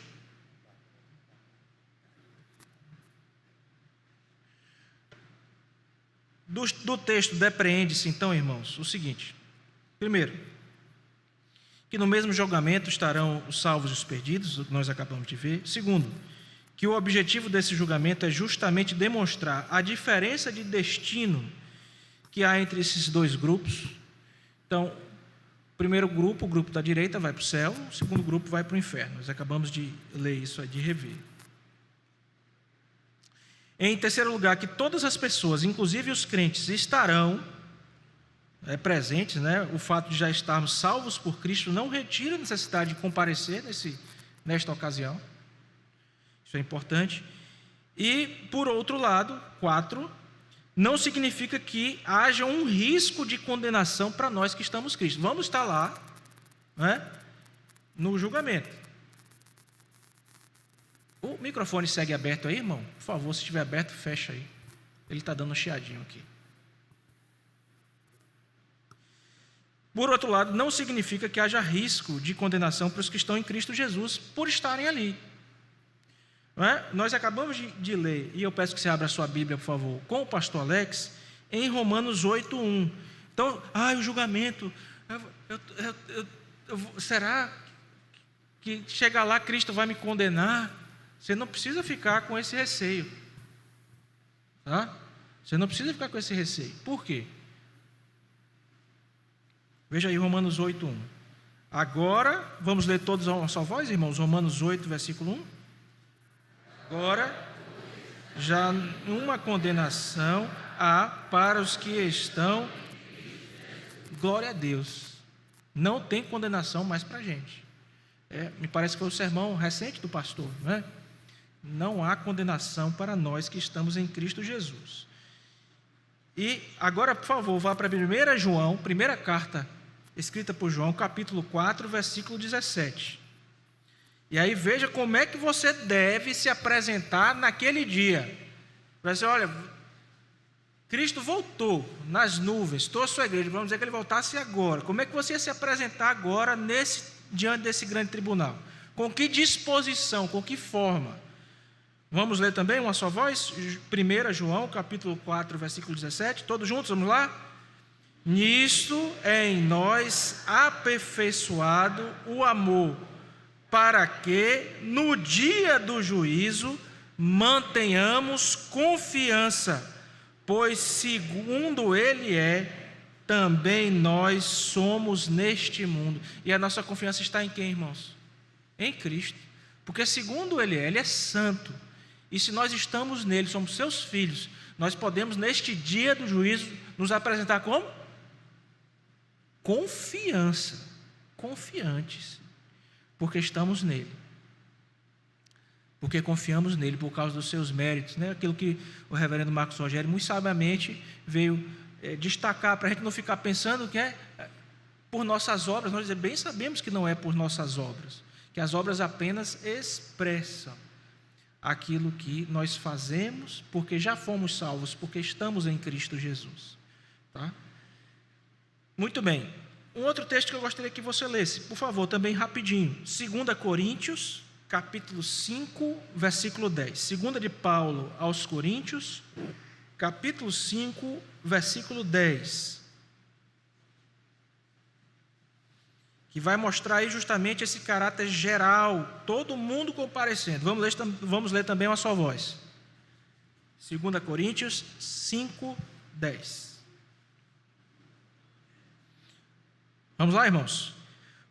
Do texto depreende-se, então, irmãos, o seguinte. Primeiro, que no mesmo julgamento estarão os salvos e os perdidos, o que nós acabamos de ver. Segundo, que o objetivo desse julgamento é justamente demonstrar a diferença de destino que há entre esses dois grupos. Então, o primeiro grupo, o grupo da direita, vai para o céu, o segundo grupo vai para o inferno. Nós acabamos de ler isso, de rever. Em terceiro lugar, que todas as pessoas, inclusive os crentes, estarão presentes, né? O fato de já estarmos salvos por Cristo não retira a necessidade de comparecer nesta ocasião. Isso é importante. E, por outro lado, 4, não significa que haja um risco de condenação para nós que estamos em Cristo. Vamos estar lá, né, no julgamento. O microfone segue aberto aí, irmão? Por favor, se estiver aberto, fecha aí. Ele está dando um chiadinho aqui. Por outro lado, não significa que haja risco de condenação para os que estão em Cristo Jesus por estarem ali. Não é? Nós acabamos de ler, e eu peço que você abra a sua Bíblia, por favor, com o pastor Alex, em Romanos 8:1. Então, o julgamento, será que chegar lá Cristo vai me condenar? Você não precisa ficar com esse receio. Tá? Você não precisa ficar com esse receio. Por quê? Veja aí Romanos 8:1. Agora, vamos ler todos a uma só voz, irmãos? Romanos 8, versículo 1. Agora, já uma condenação há para os que estão... Glória a Deus. Não tem condenação mais para a gente. Me parece que foi o sermão recente do pastor, não é? Não há condenação para nós que estamos em Cristo Jesus. E agora, por favor, vá para 1 João, primeira carta escrita por João, capítulo 4, versículo 17. E aí veja como é que você deve se apresentar naquele dia. Vai dizer, olha, Cristo voltou nas nuvens, trouxe a sua igreja, vamos dizer que ele voltasse agora. Como é que você ia se apresentar agora diante desse grande tribunal? Com que disposição, com que forma? Vamos ler também uma só voz? 1 João, capítulo 4, versículo 17. Todos juntos, vamos lá? Nisto é em nós aperfeiçoado o amor, para que no dia do juízo mantenhamos confiança, pois segundo Ele também nós somos neste mundo. E a nossa confiança está em quem, irmãos? Em Cristo. Porque segundo Ele é santo. E se nós estamos nele, somos seus filhos, nós podemos neste dia do juízo nos apresentar como? Confiança, confiantes, porque estamos nele, porque confiamos nele por causa dos seus méritos, né? Aquilo que o reverendo Marcos Rogério muito sabiamente veio destacar, para a gente não ficar pensando que é por nossas obras. Nós bem sabemos que não é por nossas obras, que as obras apenas expressam aquilo que nós fazemos, porque já fomos salvos, porque estamos em Cristo Jesus. Tá? Muito bem. Um outro texto que eu gostaria que você lesse, por favor, também rapidinho. 2 Coríntios, capítulo 5, versículo 10. 2 de Paulo aos Coríntios, capítulo 5, versículo 10. Que vai mostrar aí justamente esse caráter geral, todo mundo comparecendo. Vamos ler também uma só voz. 2 Coríntios 5, 10. Vamos lá, irmãos?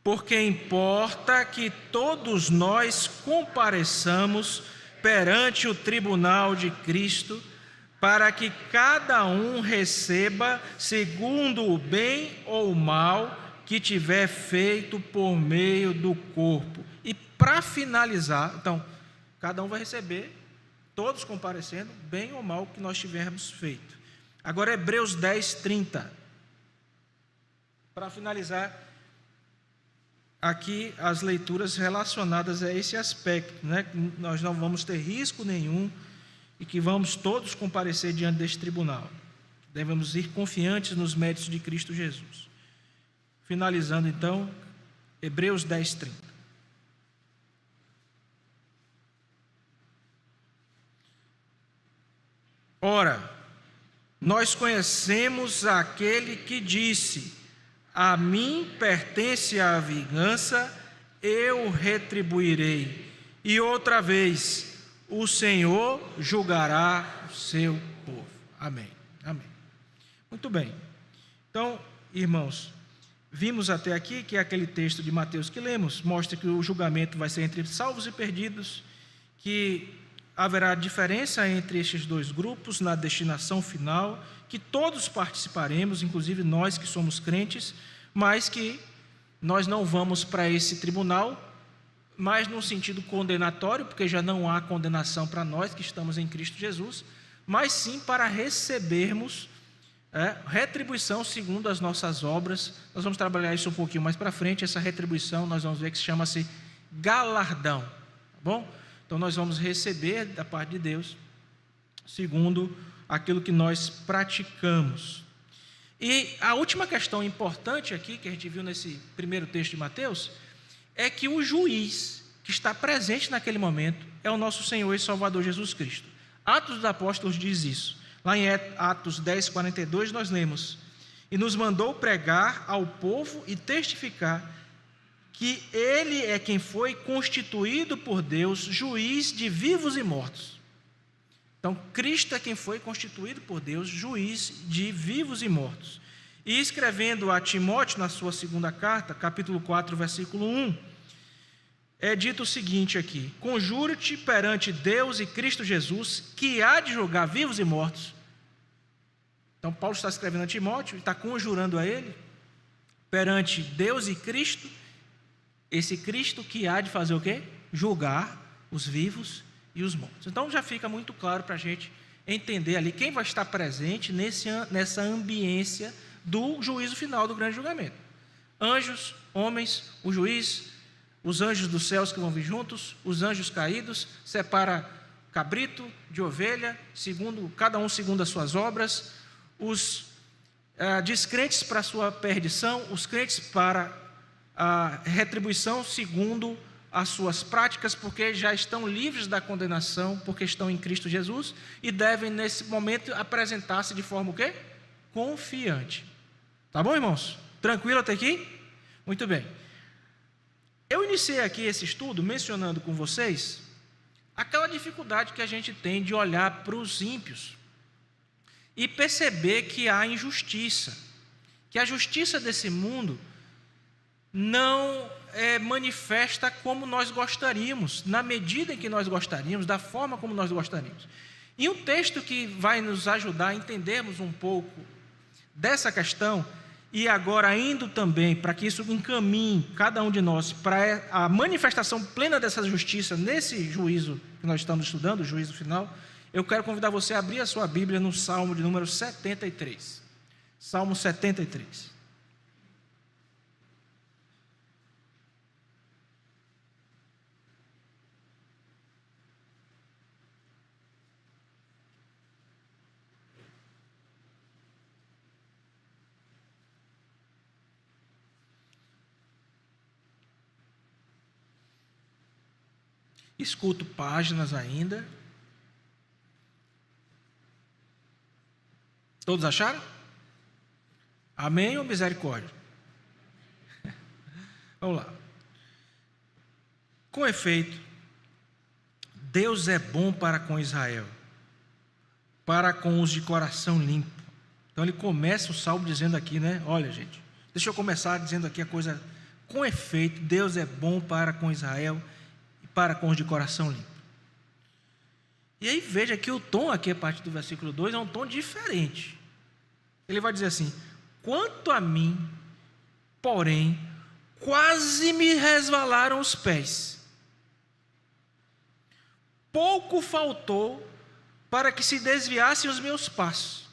Porque importa que todos nós compareçamos perante o tribunal de Cristo, para que cada um receba segundo o bem ou o mal que tiver feito por meio do corpo. E para finalizar, então, cada um vai receber, todos comparecendo, bem ou mal que nós tivermos feito. Agora, Hebreus 10, 30. Para finalizar, aqui as leituras relacionadas a esse aspecto, né? Nós não vamos ter risco nenhum e que vamos todos comparecer diante deste tribunal. Devemos ir confiantes nos méritos de Cristo Jesus. Finalizando, então, Hebreus 10, 30. Ora, nós conhecemos aquele que disse: a mim pertence a vingança, eu retribuirei. E outra vez, o Senhor julgará o seu povo. Amém. Amém. Muito bem. Então, irmãos, vimos até aqui que aquele texto de Mateus que lemos mostra que o julgamento vai ser entre salvos e perdidos, que haverá diferença entre estes dois grupos na destinação final, que todos participaremos, inclusive nós que somos crentes, mas que nós não vamos para esse tribunal, mais no sentido condenatório, porque já não há condenação para nós que estamos em Cristo Jesus, mas sim para recebermos retribuição segundo as nossas obras. Nós vamos trabalhar isso um pouquinho mais para frente. Essa retribuição nós vamos ver que chama-se galardão, tá bom? Então nós vamos receber da parte de Deus segundo aquilo que nós praticamos. E a última questão importante aqui, que a gente viu nesse primeiro texto de Mateus, é que o juiz que está presente naquele momento é o nosso Senhor e Salvador Jesus Cristo. Atos dos Apóstolos diz isso. Lá em Atos 10, 42, nós lemos: e nos mandou pregar ao povo e testificar que Ele é quem foi constituído por Deus, juiz de vivos e mortos. Então, Cristo é quem foi constituído por Deus, juiz de vivos e mortos. E escrevendo a Timóteo, na sua segunda carta, capítulo 4, versículo 1, é dito o seguinte aqui: conjuro-te perante Deus e Cristo Jesus, que há de julgar vivos e mortos. Então, Paulo está escrevendo a Timóteo, está conjurando a ele, perante Deus e Cristo, esse Cristo que há de fazer o quê? Julgar os vivos e os mortos. Então, já fica muito claro para a gente entender ali quem vai estar presente nessa ambiência do juízo final, do grande julgamento. Anjos, homens, o juiz, os anjos dos céus que vão vir juntos, os anjos caídos, separa cabrito de ovelha, cada um segundo as suas obras, os descrentes para a sua perdição, os crentes para a retribuição segundo as suas práticas, porque já estão livres da condenação, porque estão em Cristo Jesus, e devem nesse momento apresentar-se de forma o quê? Confiante. Tá bom, irmãos? Tranquilo até aqui? Muito bem. Eu iniciei aqui esse estudo mencionando com vocês aquela dificuldade que a gente tem de olhar para os ímpios e perceber que há injustiça, que a justiça desse mundo não manifesta como nós gostaríamos, na medida em que nós gostaríamos, da forma como nós gostaríamos. E um texto que vai nos ajudar a entendermos um pouco dessa questão, e agora indo também para que isso encaminhe cada um de nós para a manifestação plena dessa justiça nesse juízo que nós estamos estudando, o juízo final, eu quero convidar você a abrir a sua Bíblia no Salmo de número 73. Salmo 73. Escuto páginas ainda. Todos acharam? Amém ou misericórdia? Vamos lá. Com efeito, Deus é bom para com Israel, para com os de coração limpo. Então ele começa o salmo dizendo aqui, né? Olha, gente, deixa eu começar dizendo aqui a coisa. Com efeito, Deus é bom para com Israel, para com os de coração limpo. E aí veja que o tom aqui, a partir do versículo 2, é um tom diferente. Ele vai dizer assim: quanto a mim, porém, quase me resvalaram os pés. Pouco faltou para que se desviassem os meus passos.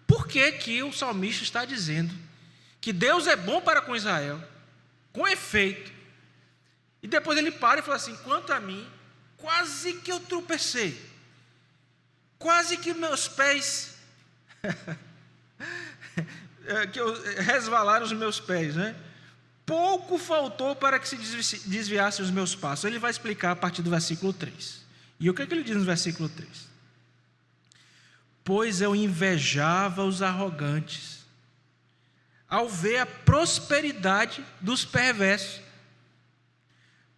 Por que que o salmista está dizendo que Deus é bom para com Israel, com efeito, e depois ele para e fala assim: quanto a mim, quase que eu tropecei, quase que meus pés resvalaram os meus pés, né? Pouco faltou para que se desviassem os meus passos. Ele vai explicar a partir do versículo 3. E o que é que ele diz no versículo 3? Pois eu invejava os arrogantes, ao ver a prosperidade dos perversos.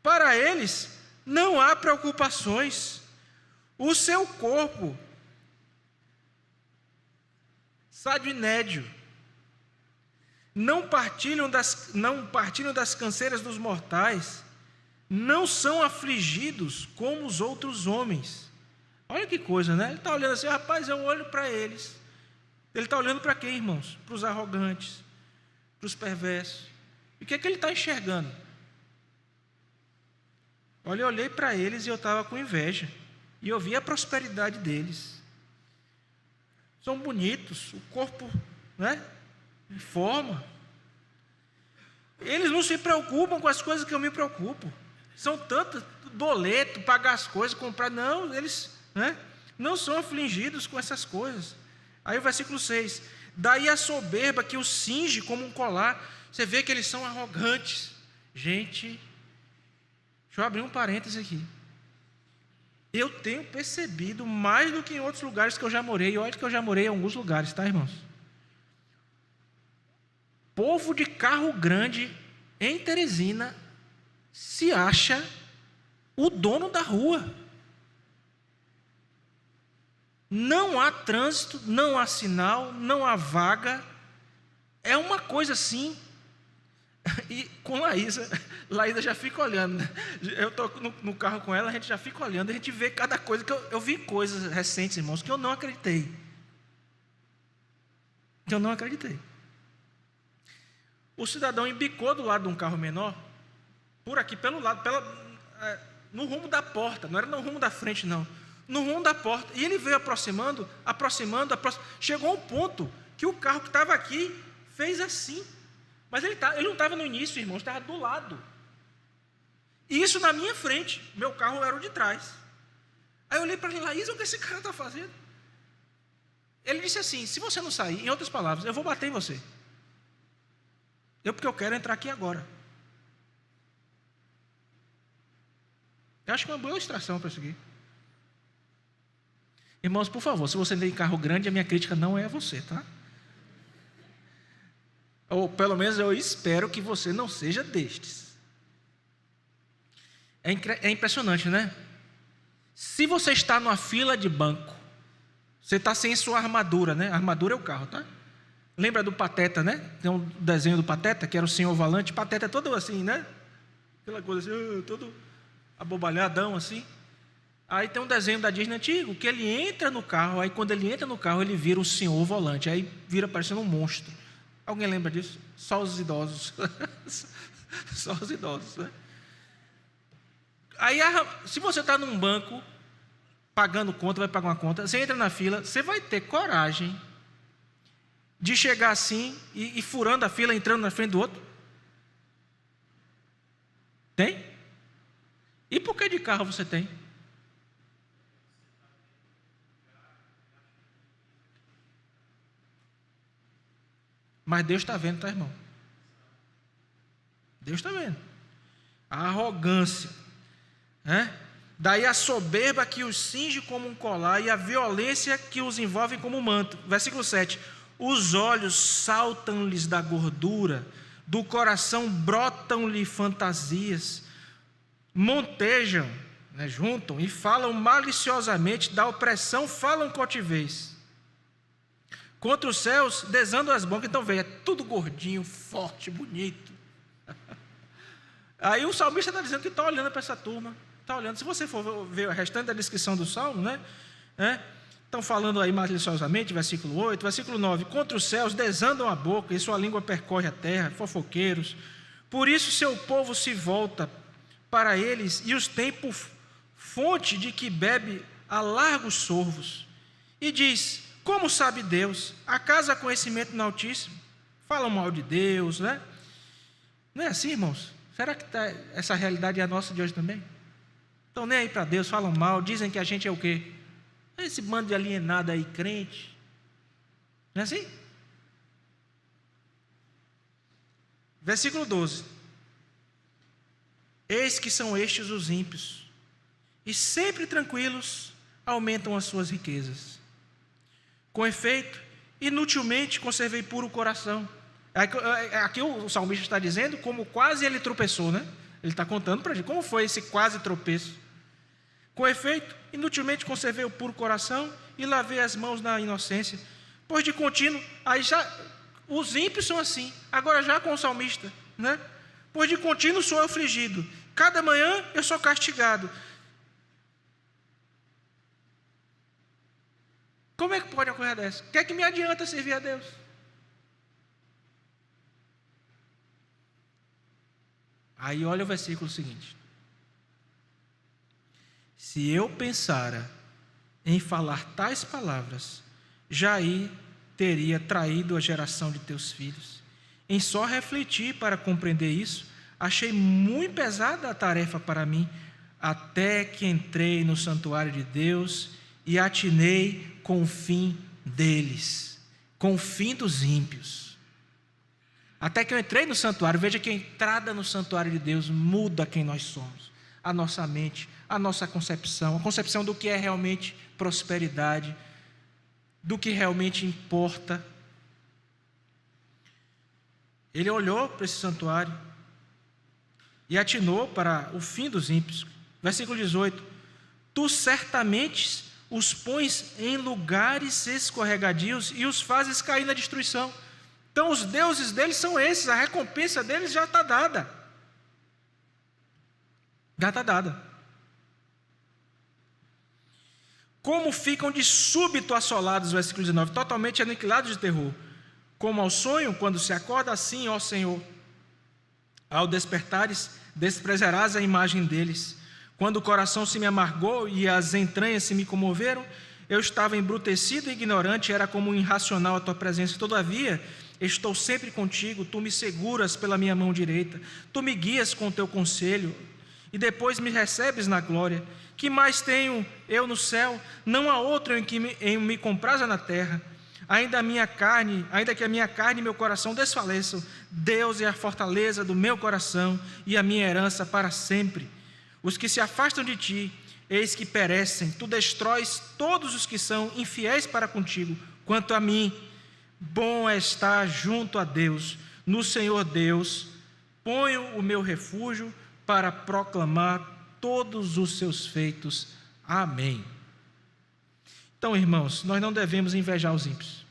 Para eles não há preocupações, o seu corpo, sádio e nédio, não partilham das canseiras dos mortais, não são afligidos como os outros homens. Olha que coisa, né? Ele está olhando assim: rapaz, eu olho para eles. Ele está olhando para quem, irmãos? Para os arrogantes, para os perversos. E o que é que ele está enxergando? Olha, eu olhei para eles e eu estava com inveja. E eu vi a prosperidade deles. São bonitos, o corpo, né, em forma. Eles não se preocupam com as coisas que eu me preocupo. São tanto boleto, pagar as coisas, comprar. Não, eles, né, não são afligidos com essas coisas. Aí o versículo 6. Daí a soberba que os cinge como um colar. Você vê que eles são arrogantes. Gente, deixa eu abrir um parêntese aqui. Eu tenho percebido mais do que em outros lugares que eu já morei. E olha que eu já morei em alguns lugares, tá, irmãos? Povo de carro grande em Teresina se acha o dono da rua. Não há trânsito, não há sinal, não há vaga. É uma coisa assim. E com Laísa já fica olhando, né? Eu estou no carro com ela, a gente já fica olhando, a gente vê cada coisa, que eu vi coisas recentes, irmãos, que eu não acreditei. O cidadão embicou do lado de um carro menor, por aqui, pelo lado, no rumo da porta, não era no rumo da frente, não. No rumo da porta. E ele veio aproximando, chegou a um ponto que o carro que estava aqui fez assim. Mas ele não estava no início, irmão, estava do lado. E isso na minha frente. Meu carro era o de trás. Aí eu olhei para ele: Laísa, o que esse cara está fazendo? Ele disse assim: se você não sair, em outras palavras, eu vou bater em você. Porque eu quero entrar aqui agora. Eu acho que é uma boa ilustração para isso aqui. Irmãos, por favor, se você tem carro grande, a minha crítica não é a você, tá? Ou pelo menos eu espero que você não seja destes. É impressionante, né? Se você está numa fila de banco, você está sem sua armadura, né? A armadura é o carro, tá? Lembra do Pateta, né? Tem um desenho do Pateta, que era o senhor volante. Pateta é todo assim, né? Aquela coisa assim, todo abobalhadão assim. Aí tem um desenho da Disney antigo, que ele entra no carro, aí quando ele entra no carro, ele vira o senhor volante. Aí vira parecendo um monstro. Alguém lembra disso? Só os idosos. Só os idosos, né? Aí, se você está num banco, pagando conta, vai pagar uma conta, você entra na fila, você vai ter coragem de chegar assim e furando a fila, entrando na frente do outro? Tem? E por que de carro você tem? Mas Deus está vendo, tá, irmão? Deus está vendo. A arrogância, né? Daí a soberba que os cinge como um colar e a violência que os envolve como um manto. Versículo 7. Os olhos saltam-lhes da gordura, do coração brotam-lhe fantasias, montejam, né, juntam e falam maliciosamente, da opressão falam altivez. Contra os céus desandam as bombas. Então, veja, é tudo gordinho, forte, bonito. Aí o salmista está dizendo que está olhando para essa turma. Está olhando. Se você for ver o restante da descrição do Salmo, né? Estão falando aí maliciosamente, versículo 8, versículo 9: contra os céus desandam a boca, e sua língua percorre a terra, fofoqueiros. Por isso seu povo se volta para eles, e os tem por fonte de que bebe a largos sorvos. E diz: como sabe Deus? Acaso há conhecimento no Altíssimo? Falam mal de Deus, né? Não é assim, irmãos? Será que essa realidade é a nossa de hoje também? Estão nem aí para Deus, falam mal, dizem que a gente é o quê? Esse bando de alienado aí, crente. Não é assim? Versículo 12: eis que são estes os ímpios, e sempre tranquilos aumentam as suas riquezas. Com efeito, inutilmente conservei puro o coração. Aqui o salmista está dizendo como quase ele tropeçou, né? Ele está contando para a gente como foi esse quase tropeço. Com efeito, inutilmente conservei o puro coração e lavei as mãos na inocência. Pois de contínuo, aí já os ímpios são assim. Agora já com o salmista, né? Pois de contínuo sou afligido. Cada manhã eu sou castigado. Como é que pode ocorrer dessa? O que é que me adianta servir a Deus? Aí olha o versículo seguinte: se eu pensara em falar tais palavras, já aí teria traído a geração de teus filhos. Em só refletir para compreender isso, achei muito pesada a tarefa para mim, até que entrei no santuário de Deus e atinei com o fim deles, com o fim dos ímpios. Até que eu entrei no santuário. Veja que a entrada no santuário de Deus muda quem nós somos, a nossa mente, a nossa concepção, a concepção do que é realmente prosperidade, do que realmente importa. Ele olhou para esse santuário e atinou para o fim dos ímpios. Versículo 18: tu certamente os pões em lugares escorregadios e os fazes cair na destruição. Então os deuses deles são esses, a recompensa deles já está dada. Já está dada. Como ficam de súbito assolados, versículo 19, totalmente aniquilados de terror. Como ao sonho, quando se acorda, assim, ó Senhor, ao despertares, desprezarás a imagem deles. Quando o coração se me amargou e as entranhas se me comoveram, eu estava embrutecido e ignorante, era como irracional a tua presença. Todavia, estou sempre contigo, tu me seguras pela minha mão direita, tu me guias com o teu conselho, e depois me recebes na glória. Que mais tenho eu no céu? Não há outro em que me compraza na terra. Ainda que a minha carne e meu coração desfaleçam, Deus é a fortaleza do meu coração e a minha herança para sempre. Os que se afastam de ti, eis que perecem. Tu destróis todos os que são infiéis para contigo. Quanto a mim, bom é estar junto a Deus. No Senhor Deus, ponho o meu refúgio para proclamar todos os seus feitos. Amém. Então, irmãos, nós não devemos invejar os ímpios.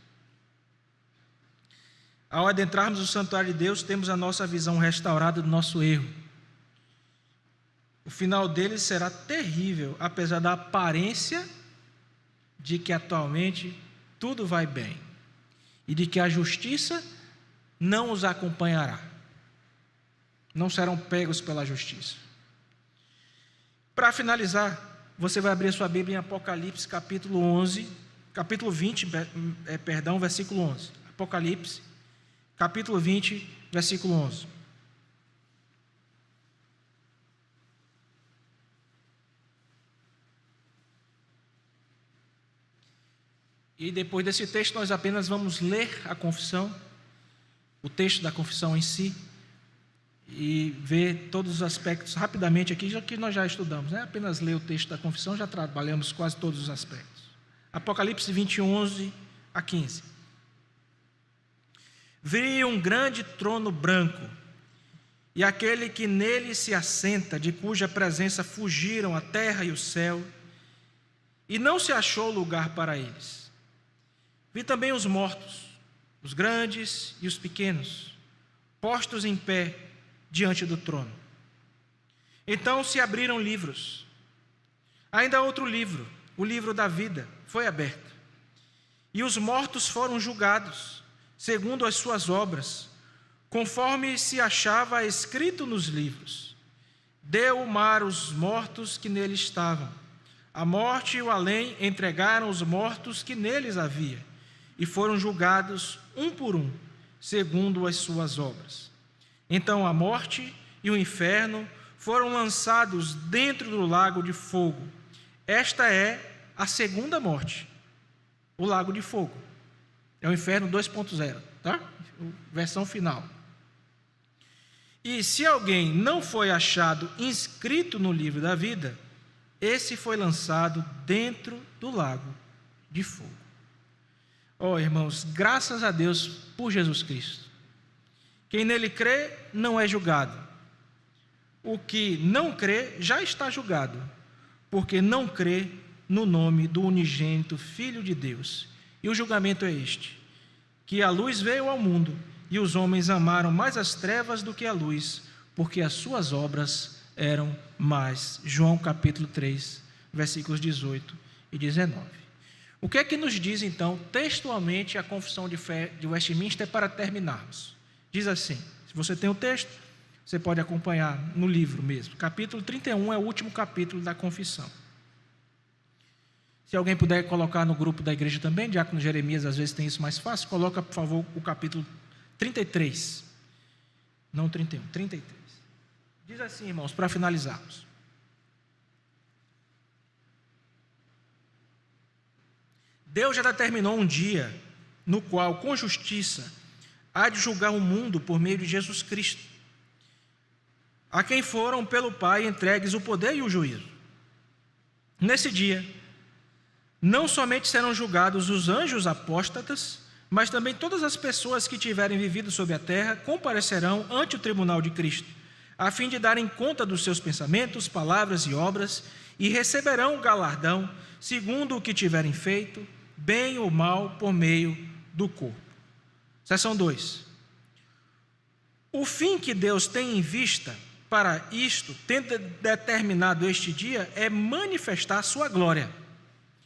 Ao adentrarmos o santuário de Deus, temos a nossa visão restaurada do nosso erro. O final dele será terrível, apesar da aparência de que atualmente tudo vai bem e de que a justiça não os acompanhará. Não serão pegos pela justiça. Para finalizar, você vai abrir a sua Bíblia em Apocalipse, capítulo 20, versículo 11. Apocalipse, capítulo 20, versículo 11. E depois desse texto nós apenas vamos ler a confissão, o texto da confissão em si, e ver todos os aspectos rapidamente aqui, já que nós já estudamos, né? Apenas ler o texto da confissão, já trabalhamos quase todos os aspectos. Apocalipse 20, 11 a 15. Vi um grande trono branco, e aquele que nele se assenta, de cuja presença fugiram a terra e o céu, e não se achou lugar para eles. Vi também os mortos, os grandes e os pequenos, postos em pé diante do trono. Então se abriram livros. Ainda outro livro, o livro da vida, foi aberto. E os mortos foram julgados, segundo as suas obras, conforme se achava escrito nos livros. Deu o mar os mortos que nele estavam. A morte e o além entregaram os mortos que neles havia, e foram julgados um por um, segundo as suas obras. Então a morte e o inferno foram lançados dentro do lago de fogo. Esta é a segunda morte, o lago de fogo. É o inferno 2.0, tá? Versão final. E se alguém não foi achado inscrito no livro da vida, esse foi lançado dentro do lago de fogo. Oh, irmãos, graças a Deus por Jesus Cristo. Quem nele crê não é julgado. O que não crê já está julgado, porque não crê no nome do unigênito Filho de Deus. E o julgamento é este: que a luz veio ao mundo, e os homens amaram mais as trevas do que a luz, porque as suas obras eram más. João capítulo 3, versículos 18 e 19. O que é que nos diz, então, textualmente, a confissão de fé de Westminster para terminarmos? Diz assim, se você tem o texto, você pode acompanhar no livro mesmo. Capítulo 31 é o último capítulo da confissão. Se alguém puder colocar no grupo da igreja também, Diácono Jeremias às vezes tem isso mais fácil, coloca, por favor, o capítulo 33. Não 31, 33. Diz assim, irmãos, para finalizarmos. Deus já determinou um dia no qual, com justiça, há de julgar o mundo por meio de Jesus Cristo, a quem foram pelo Pai entregues o poder e o juízo. Nesse dia, não somente serão julgados os anjos apóstatas, mas também todas as pessoas que tiverem vivido sobre a terra comparecerão ante o tribunal de Cristo, a fim de darem conta dos seus pensamentos, palavras e obras, e receberão o galardão segundo o que tiverem feito, bem ou mal, por meio do corpo. Seção 2. O fim que Deus tem em vista para isto, tendo determinado este dia, é manifestar a sua glória.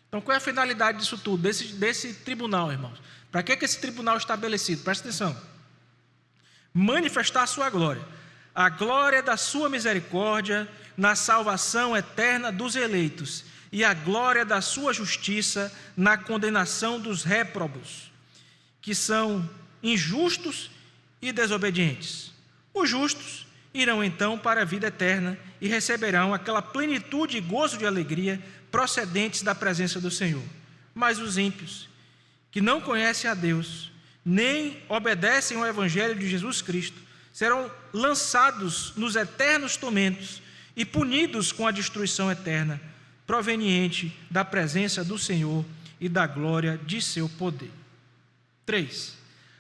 Então, qual é a finalidade disso tudo, desse tribunal, irmãos? Para que esse tribunal é estabelecido? Presta atenção. Manifestar a sua glória. A glória da sua misericórdia na salvação eterna dos eleitos, e a glória da sua justiça na condenação dos réprobos, que são injustos e desobedientes. Os justos irão então para a vida eterna e receberão aquela plenitude e gozo de alegria procedentes da presença do Senhor. Mas os ímpios, que não conhecem a Deus, nem obedecem ao Evangelho de Jesus Cristo, serão lançados nos eternos tormentos e punidos com a destruição eterna, proveniente da presença do Senhor e da glória de seu poder. 3.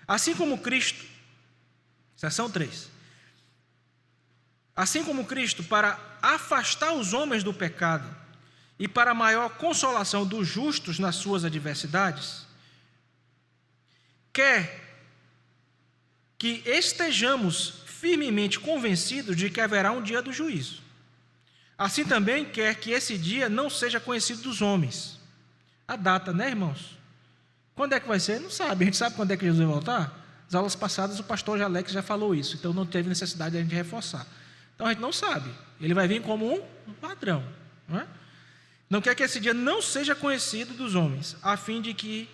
Assim como Cristo, seção 3. Assim como Cristo, para afastar os homens do pecado e para a maior consolação dos justos nas suas adversidades, quer que estejamos firmemente convencidos de que haverá um dia do juízo. Assim também quer que esse dia não seja conhecido dos homens. A data, né, irmãos? Quando é que vai ser? Não sabe. A gente sabe quando é que Jesus vai voltar? Nas aulas passadas o pastor Jalex já falou isso, então não teve necessidade de a gente reforçar. Então a gente não sabe. Ele vai vir como um ladrão. Não é? Não quer que esse dia não seja conhecido dos homens, a fim de que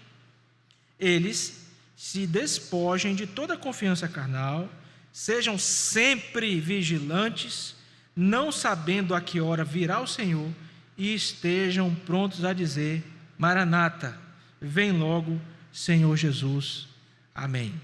eles se despojem de toda confiança carnal, sejam sempre vigilantes, não sabendo a que hora virá o Senhor, e estejam prontos a dizer: Maranata, vem logo, Senhor Jesus. Amém.